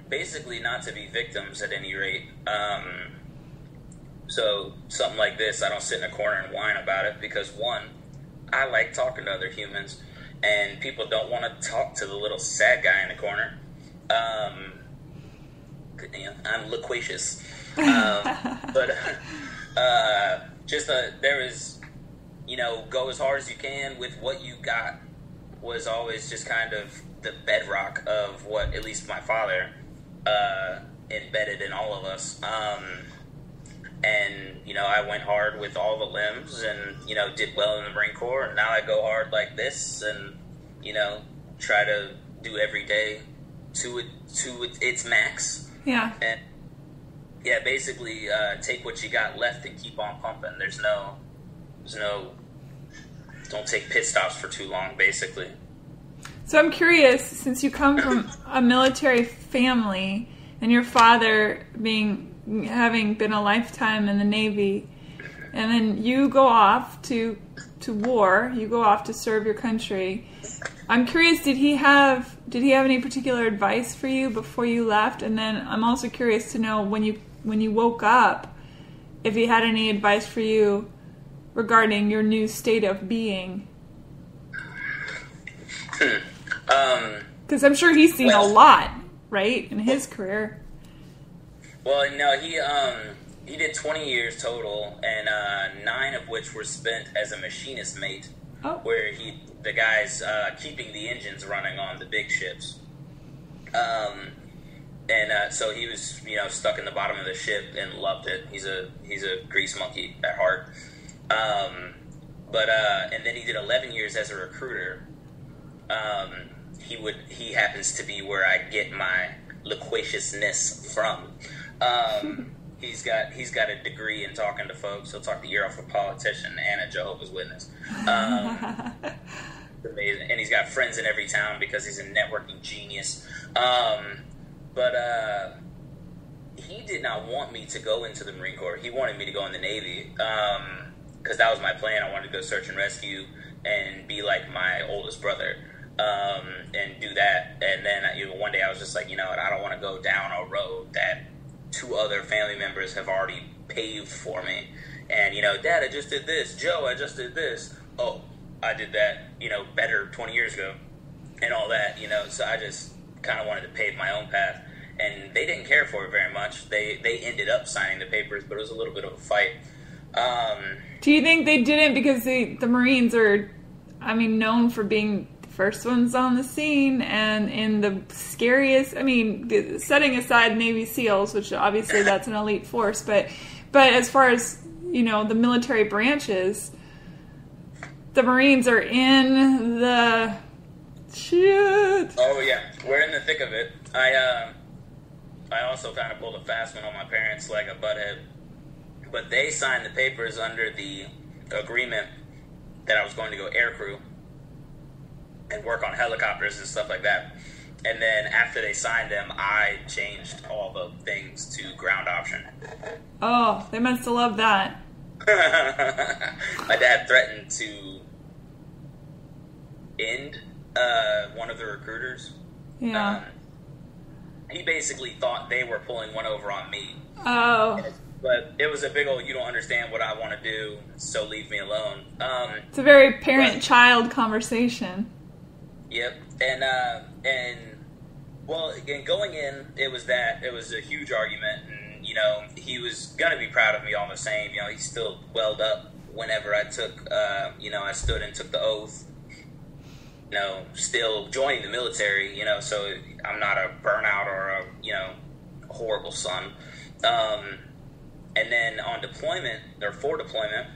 basically not to be victims at any rate. So something like this, I don't sit in a corner and whine about it because, one, I like talking to other humans, and people don't want to talk to the little sad guy in the corner. I'm loquacious. But there is, go as hard as you can with what you got was always just kind of the bedrock of what at least my father embedded in all of us. And, I went hard with all the limbs and, did well in the Marine Corps. And now I go hard like this and, try to do every day to its max. Yeah. And, yeah, basically take what you got left and keep on pumping. There's no, don't take pit stops for too long, basically. So I'm curious, since you come from a military family and your father having been a lifetime in the Navy, and then you go off to war, you go off to serve your country. I'm curious, did he have any particular advice for you before you left? And then I'm also curious to know when you woke up, if he had any advice for you regarding your new state of being. Because I'm sure he's seen a lot, right, in his career. Well, no, he did 20 years total, and 9 of which were spent as a machinist mate, where the guy's keeping the engines running on the big ships. So he was, stuck in the bottom of the ship and loved it. He's a grease monkey at heart. And then he did 11 years as a recruiter. He happens to be where I get my loquaciousness from. He's got a degree in talking to folks. He'll talk the ear off a politician and a Jehovah's Witness. Amazing. And he's got friends in every town because he's a networking genius. He did not want me to go into the Marine Corps. He wanted me to go in the Navy because that was my plan. I wanted to go search and rescue and be like my oldest brother and do that. And then one day I was just like, I don't want to go down a road that 2 other family members have already paved for me. And, Dad, I just did this. Joe, I just did this. Oh, I did that, better 20 years ago and all that, So I just kind of wanted to pave my own path. And they didn't care for it very much. They ended up signing the papers, but it was a little bit of a fight. Do you think they didn't because the Marines are, known for being the first ones on the scene and in the scariest, setting aside Navy SEALs, which obviously that's an elite force, but as far as, the military branches, the Marines are in the shit. Oh, yeah. We're in the thick of it. I also kind of pulled a fast one on my parents like a butthead. But they signed the papers under the agreement that I was going to go aircrew and work on helicopters and stuff like that. And then after they signed them, I changed all the things to ground option. Oh, they must have loved that. My dad threatened to end one of the recruiters. Yeah. He basically thought they were pulling one over on me. Oh. But it was a big old, you don't understand what I want to do, so leave me alone. It's a very parent-child conversation. Yep. And going in, it was a huge argument, and, he was going to be proud of me all the same. He still welled up whenever I took, I stood and took the oath. Still joining the military, so I'm not a burnout or a, horrible son. And then on deployment, or for deployment,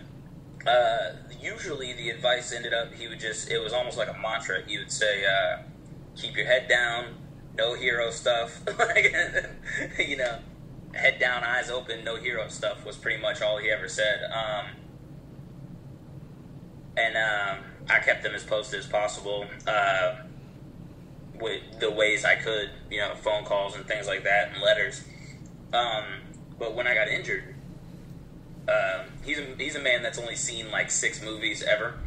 usually the advice ended up, it was almost like a mantra. He would say, keep your head down, no hero stuff. Head down, eyes open, no hero stuff was pretty much all he ever said. I kept them as posted as possible. with the ways I could, phone calls and things like that and letters. But when I got injured, he's a man that's only seen like 6 movies ever.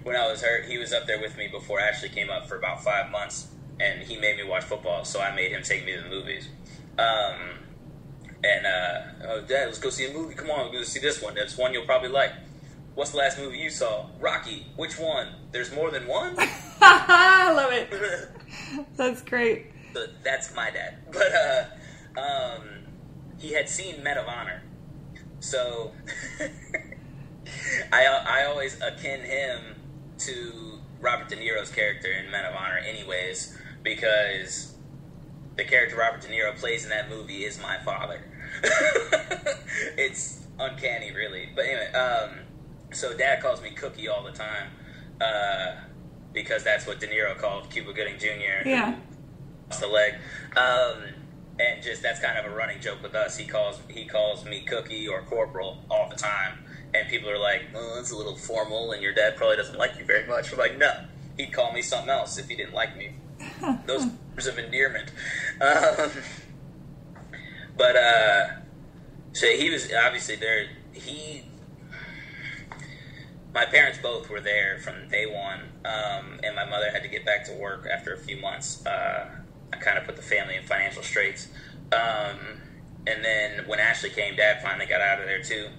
When I was hurt, he was up there with me before Ashley came up for about 5 months, and he made me watch football, so I made him take me to the movies. Oh, Dad, let's go see a movie. Come on, we'll go see this one. There's one you'll probably like. What's the last movie you saw? Rocky. Which one? There's more than one? I love it. That's great. So that's my dad. But he had seen Men of Honor. So I always akin him to Robert De Niro's character in Men of Honor anyways, because the character Robert De Niro plays in that movie is my father. It's uncanny, really. But anyway, so Dad calls me Cookie all the time, because that's what De Niro called Cuba Gooding Jr. Yeah. The leg. And just that's kind of a running joke with us. He calls me Cookie or Corporal all the time. And people are like, oh, that's a little formal, and your dad probably doesn't like you very much. We're like, no, he'd call me something else if he didn't like me. Those words of endearment. So he was obviously there. My parents both were there from day one, and my mother had to get back to work after a few months. I kind of put the family in financial straits. And then when Ashley came, Dad finally got out of there too.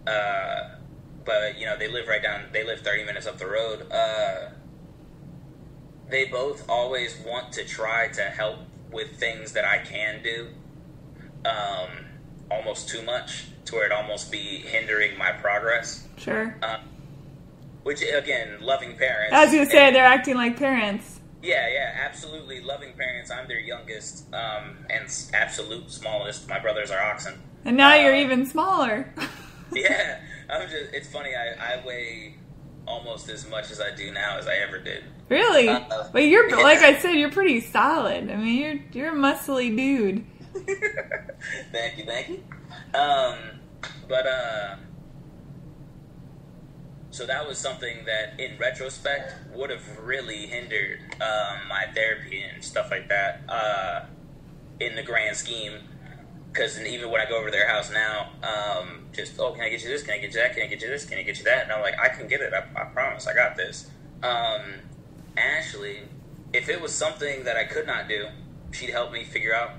But they live they live 30 minutes up the road. They both always want to try to help with things that I can do, almost too much, to where it almost be hindering my progress. Sure. Which, again, loving parents. I was going to say, they're acting like parents. Yeah, absolutely loving parents. I'm their youngest, and absolute smallest. My brothers are oxen. And now you're even smaller. Yeah, it's funny, I weigh almost as much as I do now as I ever did. Really? But you're, like I said, you're pretty solid. I mean, you're a muscly dude. Thank you. So that was something that, in retrospect, would have really hindered my therapy and stuff like that in the grand scheme. Because even when I go over to their house now, can I get you this? Can I get you that? Can I get you this? Can I get you that? And I'm like, I can get it. I promise. I got this. Ashley, if it was something that I could not do, she'd help me figure out,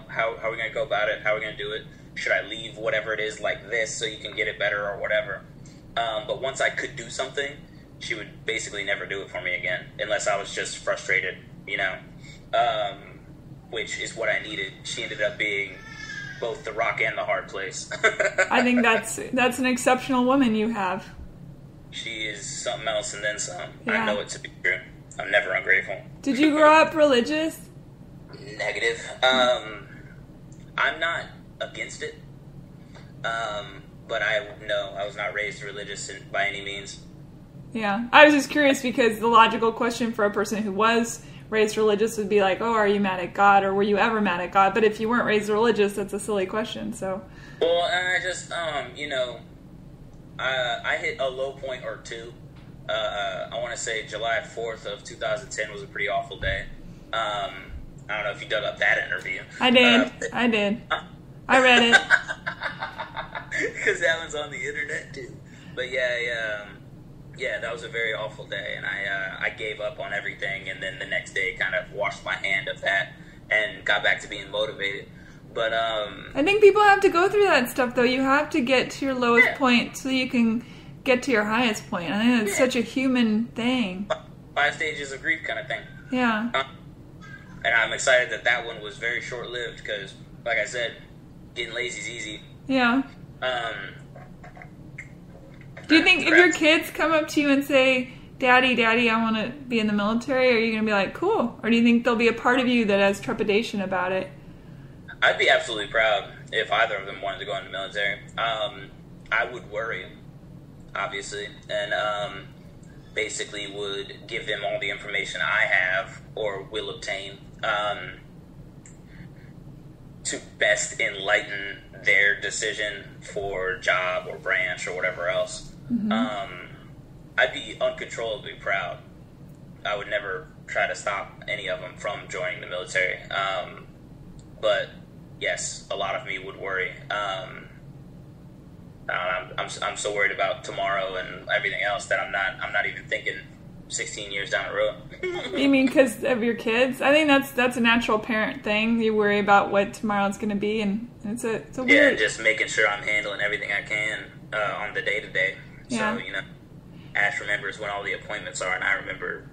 how are we going to go about it? How are we going to do it? Should I leave whatever it is like this so you can get it better or whatever? But once I could do something, she would basically never do it for me again, unless I was just frustrated, which is what I needed. She ended up being both the rock and the hard place. I think that's an exceptional woman you have. She is something else and then some. Yeah. I know it to be true. I'm never ungrateful. Did you grow up religious? Negative. I'm not against it. But I was not raised religious by any means. Yeah. I was just curious because the logical question for a person who was raised religious would be like, oh, are you mad at God, or were you ever mad at God? But if you weren't raised religious, that's a silly question, so. Well, I just, I hit a low point or two. I want to say July 4th of 2010 was a pretty awful day. I don't know if you dug up that interview. I did. I read it. Because that one's on the internet, too. But yeah, that was a very awful day, and I gave up on everything, and then the next day kind of washed my hand of that and got back to being motivated. But I think people have to go through that stuff, though. You have to get to your lowest point so you can get to your highest point. I think that's such a human thing. 5 stages of grief kind of thing. Yeah. And I'm excited that one was very short-lived because, like I said, getting lazy is easy. Yeah. Do you think if your kids come up to you and say, Daddy, I want to be in the military, are you going to be like, cool? Or do you think there'll be a part of you that has trepidation about it? I'd be absolutely proud if either of them wanted to go in the military. I would worry, obviously, and basically would give them all the information I have or will obtain to best enlighten their decision for job or branch or whatever else. Mm-hmm. I'd be uncontrollably proud I would never try to stop any of them from joining the military. But yes, a lot of me would worry. I'm so worried about tomorrow and everything else that I'm not even thinking 16 years down the road. You mean because of your kids? I think that's a natural parent thing. You worry about what tomorrow's going to be, and it's a weird... Yeah, just making sure I'm handling everything I can on the day-to-day. Yeah. So, Ash remembers when all the appointments are, and I remember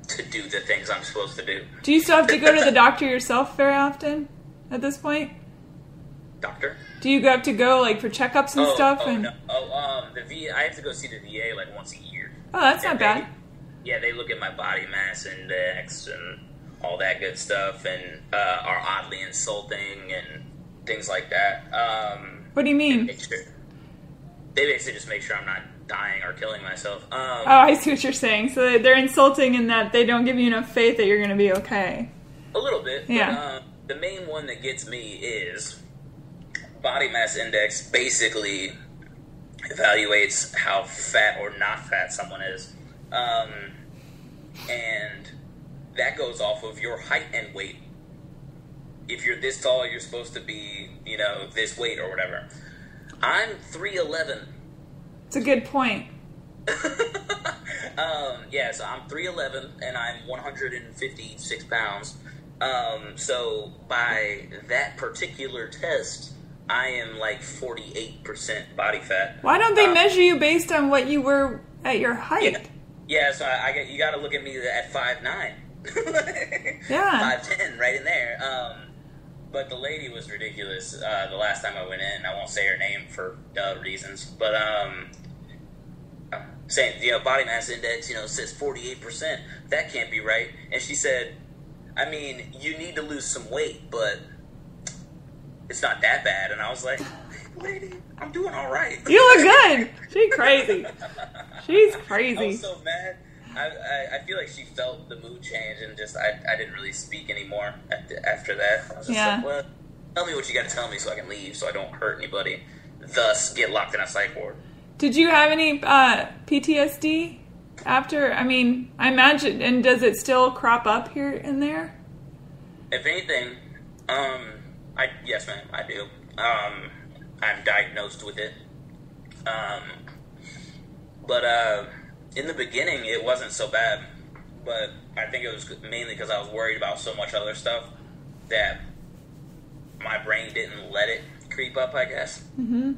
to do the things I'm supposed to do. Do you still have to go to the doctor yourself very often at this point? Doctor? Do you have to go, like, for checkups and stuff? No. The VA, I have to go see the VA, like, once a year. Oh, that's not bad. Yeah, they look at my body mass index and all that good stuff, and are oddly insulting and things like that. What do you mean? They basically just make sure I'm not dying or killing myself. I see what you're saying. So they're insulting in that they don't give you enough faith that you're going to be okay. A little bit. Yeah. But, the main one that gets me is body mass index basically evaluates how fat or not fat someone is. And that goes off of your height and weight. If you're this tall, you're supposed to be, this weight or whatever. I'm 3'11". It's a good point. So I'm 3'11", and I'm 156 pounds. So by that particular test, I am like 48% body fat. Why don't they measure you based on what you were at your height? Yeah, so you got to look at me at 5'9". Yeah. 5'10", right in there. But the lady was ridiculous the last time I went in. I won't say her name for reasons. But saying, body mass index, says 48%. That can't be right. And she said, I mean, you need to lose some weight, but it's not that bad. And I was like, lady, I'm doing all right. You look good. She's crazy. She's crazy. I was so mad. I feel like she felt the mood change, and just I didn't really speak anymore after that. I was just like, well, tell me what you got to tell me so I can leave, so I don't hurt anybody, thus get locked in a psych ward. Did you have any PTSD after? I mean, I imagine, and does it still crop up here and there? If anything, yes, ma'am, I do. I'm diagnosed with it. But in the beginning, it wasn't so bad. But I think it was mainly because I was worried about so much other stuff that my brain didn't let it creep up, I guess. Mm-hmm.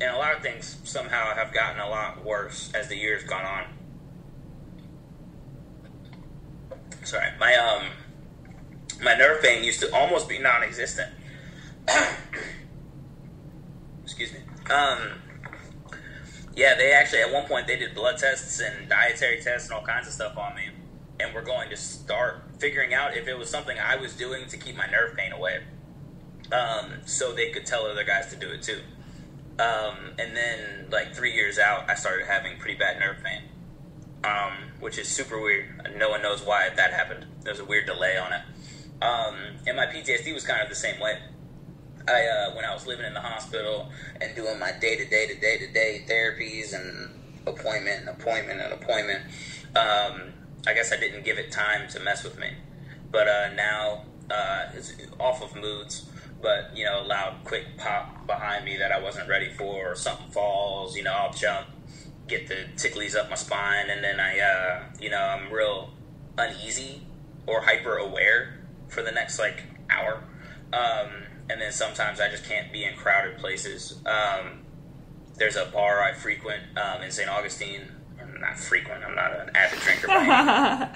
And a lot of things somehow have gotten a lot worse as the years gone on. Sorry, my nerve pain used to almost be non-existent. Excuse me. Yeah, they actually, at one point, they did blood tests and dietary tests and all kinds of stuff on me. And we're going to start figuring out if it was something I was doing to keep my nerve pain away. So they could tell other guys to do it too. And then, like 3 years out, I started having pretty bad nerve pain. Which is super weird. No one knows why that happened. There's a weird delay on it. And my PTSD was kind of the same way. When I was living in the hospital and doing my day-to-day therapies and appointment, I guess I didn't give it time to mess with me. But now it's off of moods, but, a loud, quick pop behind me that I wasn't ready for, or something falls, I'll jump, get the ticklies up my spine, and then I'm real uneasy or hyper-aware for the next, hour. And then sometimes I just can't be in crowded places. There's a bar I frequent in St. Augustine. Not frequent. I'm not an avid drinker. Yeah,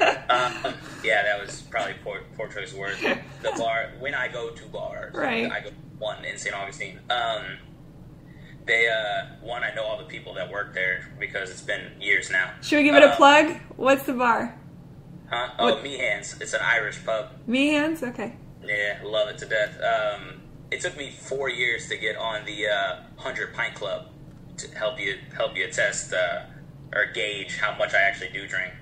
that was probably poor choice of words. The bar, when I go to bars, right. I go to one in St. Augustine. I know all the people that work there because it's been years now. Should we give it a plug? What's the bar? Huh? Oh, Meehan's. It's an Irish pub. Meehan's? Okay. Yeah, love it to death. It took me 4 years to get on the 100 Pint Club to help you test or gauge how much I actually do drink.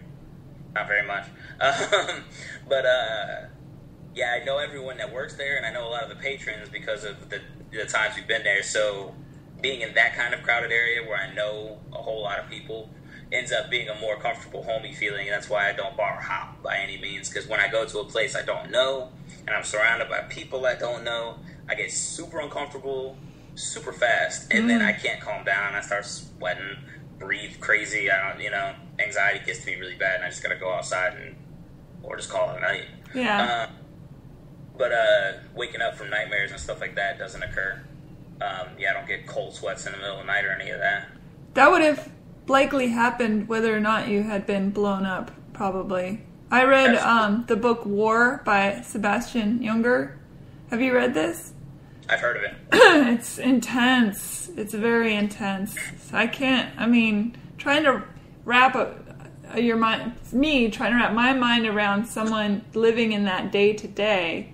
Not very much. But I know everyone that works there, and I know a lot of the patrons because of the times we've been there. So being in that kind of crowded area where I know a whole lot of people, ends up being a more comfortable, homey feeling. That's why I don't bar hop by any means, because when I go to a place I don't know and I'm surrounded by people I don't know, I get super uncomfortable super fast, and then I can't calm down. I start sweating, breathe crazy. Anxiety gets to me really bad, and I just gotta go outside or just call it a night. Yeah. But waking up from nightmares and stuff like that doesn't occur. I don't get cold sweats in the middle of the night or any of that. That would have likely happened whether or not you had been blown up, probably. I read the book War by Sebastian Junger. Have you read this? I've heard of it. It's intense. It's very intense. Trying to wrap my mind around someone living in that day to day.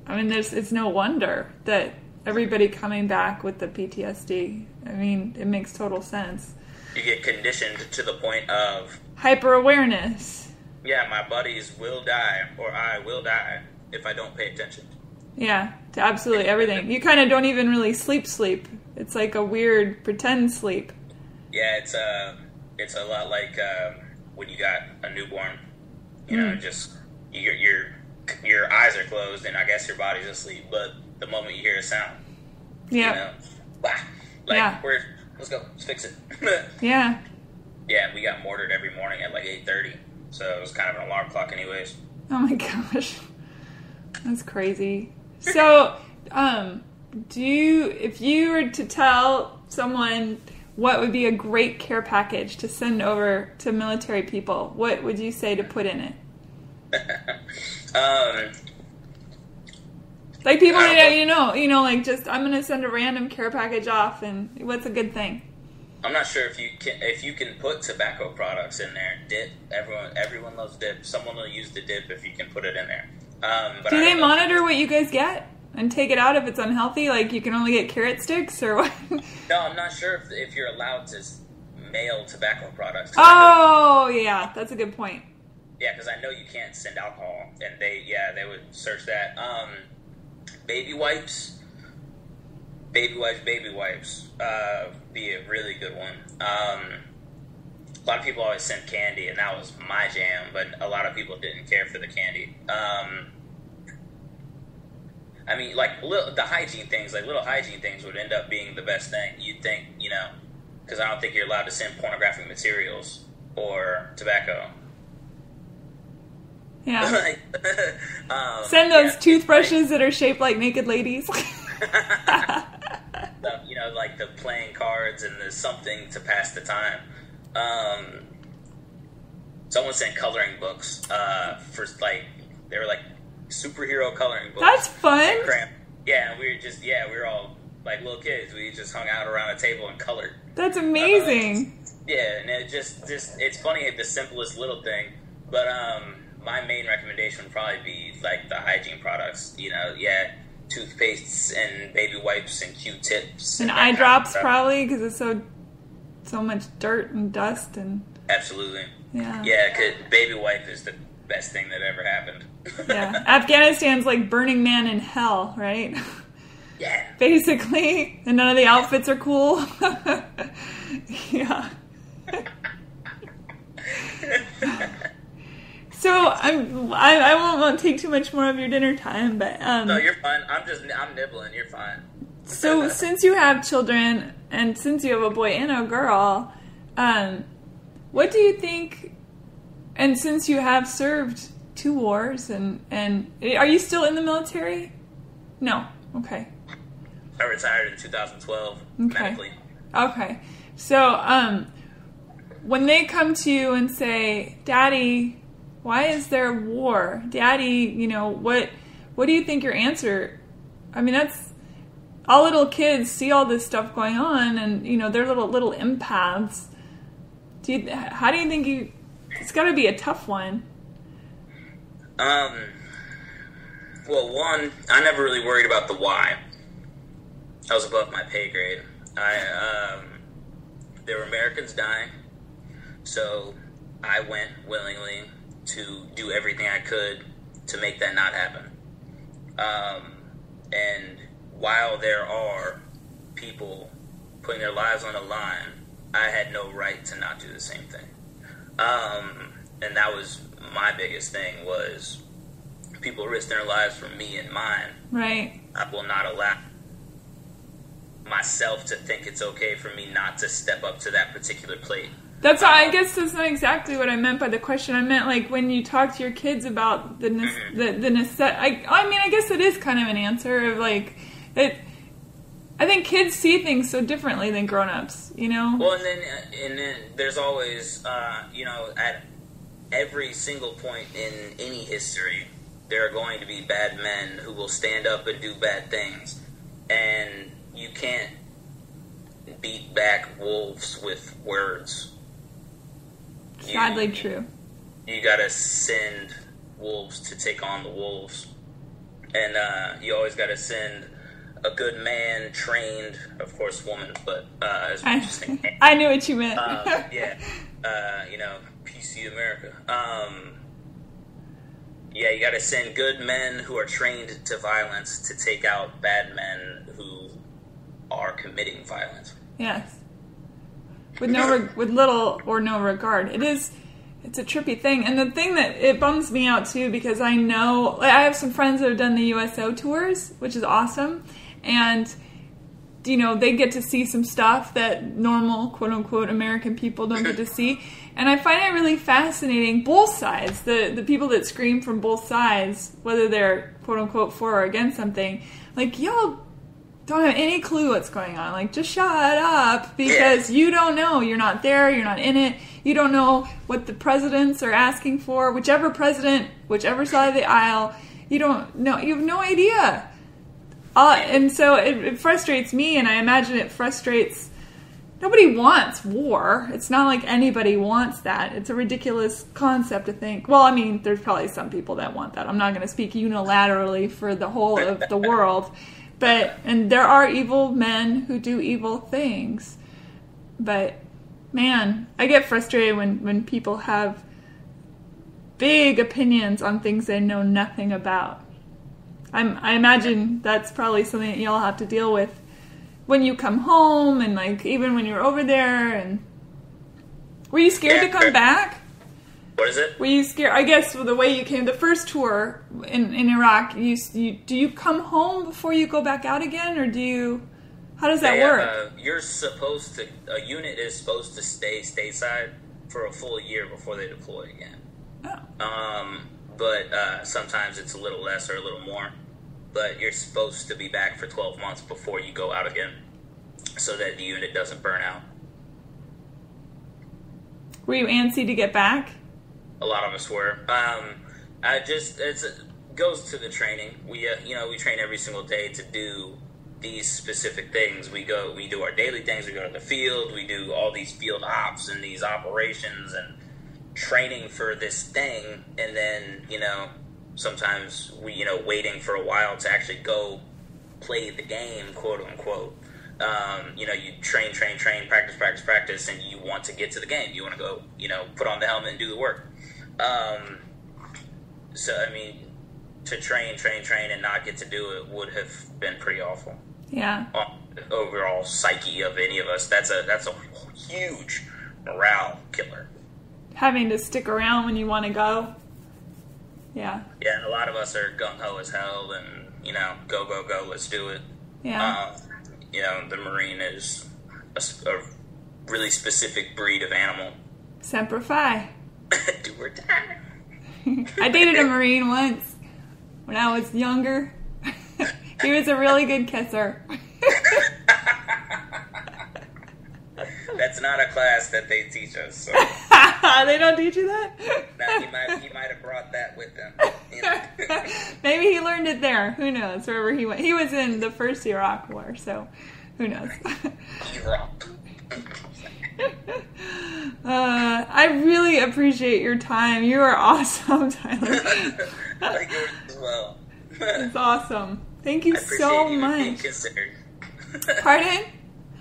It's no wonder that everybody coming back with the PTSD. It makes total sense. You get conditioned to the point of hyper-awareness. Yeah, my buddies will die, or I will die if I don't pay attention. Yeah, to absolutely everything. You kind of don't even really sleep. It's like a weird pretend sleep. Yeah, it's a lot like when you got a newborn. Just your eyes are closed and I guess your body's asleep, but the moment you hear a sound, let's go, let's fix it. Yeah. Yeah, we got mortared every morning at like 8:30, so it was kind of an alarm clock anyways. Oh my gosh. That's crazy. So, if you were to tell someone what would be a great care package to send over to military people, what would you say to put in it? Like people that I'm going to send a random care package off, and what's a good thing? I'm not sure if you can put tobacco products in there. Dip. Everyone loves dip. Someone will use the dip if you can put it in there. But do they monitor what you guys get and take it out if it's unhealthy? Like you can only get carrot sticks or what? No, I'm not sure if you're allowed to mail tobacco products. Yeah, that's a good point. Yeah, because I know you can't send alcohol, and they would search that. Baby wipes, be a really good one. A lot of people always sent candy, and that was my jam, but a lot of people didn't care for the candy. The hygiene things, like little hygiene things would end up being the best thing. You'd think, because I don't think you're allowed to send pornographic materials or tobacco. Yeah. Send those toothbrushes that are shaped like naked ladies. Like the playing cards and the something to pass the time. Someone sent coloring books they were like superhero coloring books. That's fun. Yeah, we were all like little kids. We just hung out around a table and colored. That's amazing. And it just it's funny, the simplest little thing, but my main recommendation would probably be like the hygiene products. Toothpastes and baby wipes and Q-tips and eye drops probably, because it's so much dirt and dust and absolutely. Yeah, because baby wipe is the best thing that ever happened. Yeah, Afghanistan's like Burning Man in hell, right? Yeah, basically, and none of the outfits are cool. Yeah. So I won't take too much more of your dinner time, but no, you're fine. I'm nibbling. You're fine. So since you have children and since you have a boy and a girl, what do you think? And since you have served 2 wars, and are you still in the military? No. Okay. I retired in 2012. Medically. Okay. So when they come to you and say, "Daddy, why is there war? Daddy, what do you think your answer?" That's all little kids see all this stuff going on, and they're little empaths. How do you think it's got to be a tough one. Well, one, I never really worried about the why. I was above my pay grade. There were Americans dying, so I went willingly to do everything I could to make that not happen. And while there are people putting their lives on the line I had no right to not do the same thing. And that was my biggest thing, was people risk their lives for me and mine. Right. I will not allow myself to think it's okay for me not to step up to that particular plate. I guess that's not exactly what I meant by the question. I meant, like, when you talk to your kids about the necessity. I mean, I guess it is kind of an answer of, like, I think kids see things so differently than grown-ups, you know? Well, and then there's always, at every single point in any history, there are going to be bad men who will stand up and do bad things. And you can't beat back wolves with words. Sadly true. You gotta send wolves to take on the wolves. And you always gotta send a good man, trained, of course, woman, but I knew what you meant. PC America. You gotta send good men who are trained to violence to take out bad men who are committing violence. Yes. With little or no regard. It's a trippy thing. And the thing that it bums me out too, because I know, I have some friends that have done the USO tours, which is awesome. And, they get to see some stuff that normal, quote unquote, American people don't get to see. And I find it really fascinating, both sides, the people that scream from both sides, whether they're, quote unquote, for or against something, like, y'all don't have any clue what's going on. Like, just shut up, because you don't know. You're not there. You're not in it. You don't know what the presidents are asking for. Whichever president, whichever side of the aisle, you don't know. You have no idea. And so it frustrates me, and I imagine it frustrates... Nobody wants war. It's not like anybody wants that. It's a ridiculous concept to think. Well, I mean, there's probably some people that want that. I'm not going to speak unilaterally for the whole of the world. And there are evil men who do evil things. But, man, I get frustrated when people have big opinions on things they know nothing about. I imagine that's probably something that y'all have to deal with when you come home, and, like, even when you're over there. And were you scared to come back? What is it? Were you scared? I guess the way you came, the first tour in Iraq, do you come home before you go back out again, or how does that work? You're supposed to, a unit is supposed to stay stateside for a full year before they deploy again. Oh. But sometimes it's a little less or a little more. But you're supposed to be back for 12 months before you go out again, so that the unit doesn't burn out. Were you antsy to get back? A lot of us were. It goes to the training. We train every single day to do these specific things. We do our daily things. We go to the field. We do all these field ops and these operations and training for this thing, and then sometimes we waiting for a while to actually go play the game, quote unquote. You train, practice, and you want to get to the game. You want to go, put on the helmet and do the work. So, I mean, to train and not get to do it would have been pretty awful. Yeah. Overall psyche of any of us, that's a huge morale killer. Having to stick around when you want to go. Yeah. Yeah, and a lot of us are gung-ho as hell, and, go, let's do it. Yeah. The Marine is a really specific breed of animal. Semper Fi. Do or die. I dated a Marine once when I was younger. He was a really good kisser. That's not a class that they teach us. So. They don't teach you that? No, he might have brought that with him. Maybe he learned it there. Who knows? Wherever he went. He was in the first Iraq War, so who knows? Iraq. I really appreciate your time. You are awesome, Tyler. Like yours as well. It's awesome. Thank you so much. Being considered. Pardon?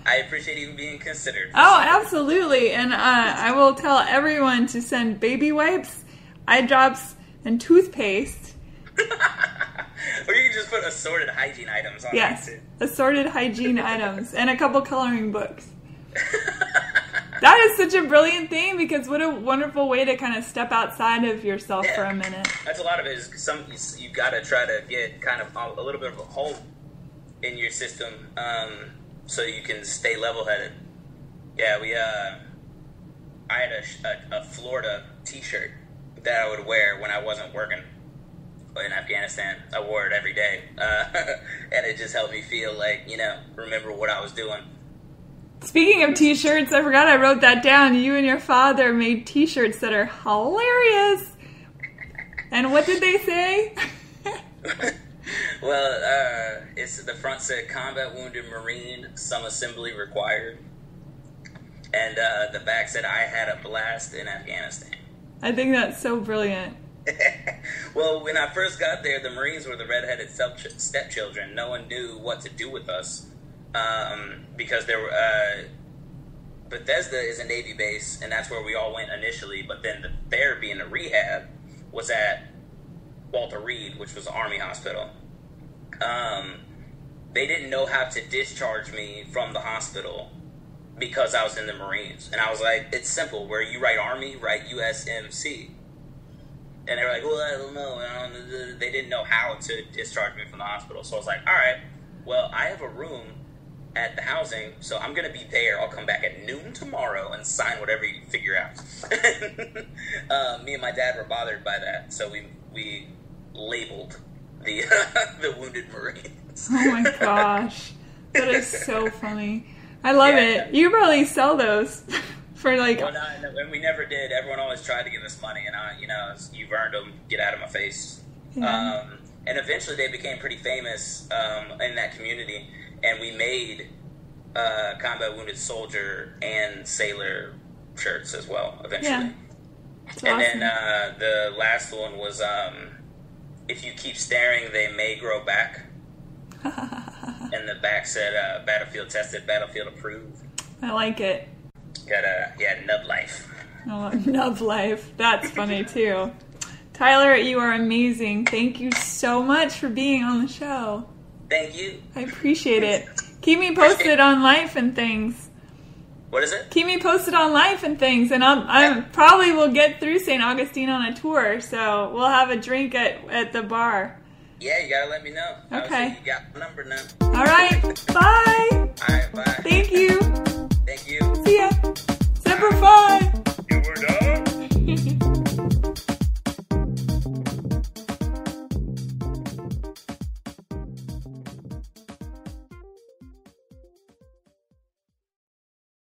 I appreciate you being considered. Oh, absolutely. And I will tell everyone to send baby wipes, eye drops, and toothpaste. Or you can just put assorted hygiene items on yes, it. Yes, assorted hygiene items and a couple coloring books. That is such a brilliant thing, because what a wonderful way to kind of step outside of yourself for a minute. That's a lot of it. Is you got to try to get kind of a little bit of a hope in your system, so you can stay level-headed. Yeah, I had a Florida T-shirt that I would wear when I wasn't working in Afghanistan. I wore it every day, and it just helped me feel like, remember what I was doing. Speaking of T-shirts, I forgot I wrote that down. You and your father made T-shirts that are hilarious. And what did they say? Well, the front said "Combat Wounded Marine, some assembly required," and the back said "I had a blast in Afghanistan." I think that's so brilliant. Well, when I first got there, the Marines were the redheaded stepchildren. No one knew what to do with us, because there were Bethesda is a Navy base, and that's where we all went initially. But then the therapy and the rehab was at Walter Reed, which was an Army hospital. They didn't know how to discharge me from the hospital because I was in the Marines. And I was like, it's simple. Where you write Army, write USMC. And they were like, well, I don't know. They didn't know how to discharge me from the hospital. So I was like, all right, well, I have a room at the housing, so I'm going to be there. I'll come back at noon tomorrow and sign whatever you figure out. Me and my dad were bothered by that, so we labeled the the Wounded Marines. Oh my gosh. That is so funny. I love it. You probably sell those for like... Well, no, and we never did. Everyone always tried to give us money, and you've earned them, get out of my face. Yeah. And eventually they became pretty famous in that community, and we made combat wounded soldier and sailor shirts as well eventually. Yeah. That's and awesome. then the last one was if you keep staring, they may grow back. And the back said battlefield tested, battlefield approved. I like it. Got nub life. Oh, nub life. That's funny too. Tyler, you are amazing. Thank you so much for being on the show. Thank you. I appreciate it. Keep me posted on life and things. What is it? Keep me posted on life and things, and I probably will get through St. Augustine on a tour, so we'll have a drink at the bar. Yeah, you gotta let me know. Okay. You got my number now. All right. Bye. All right, bye. Thank you.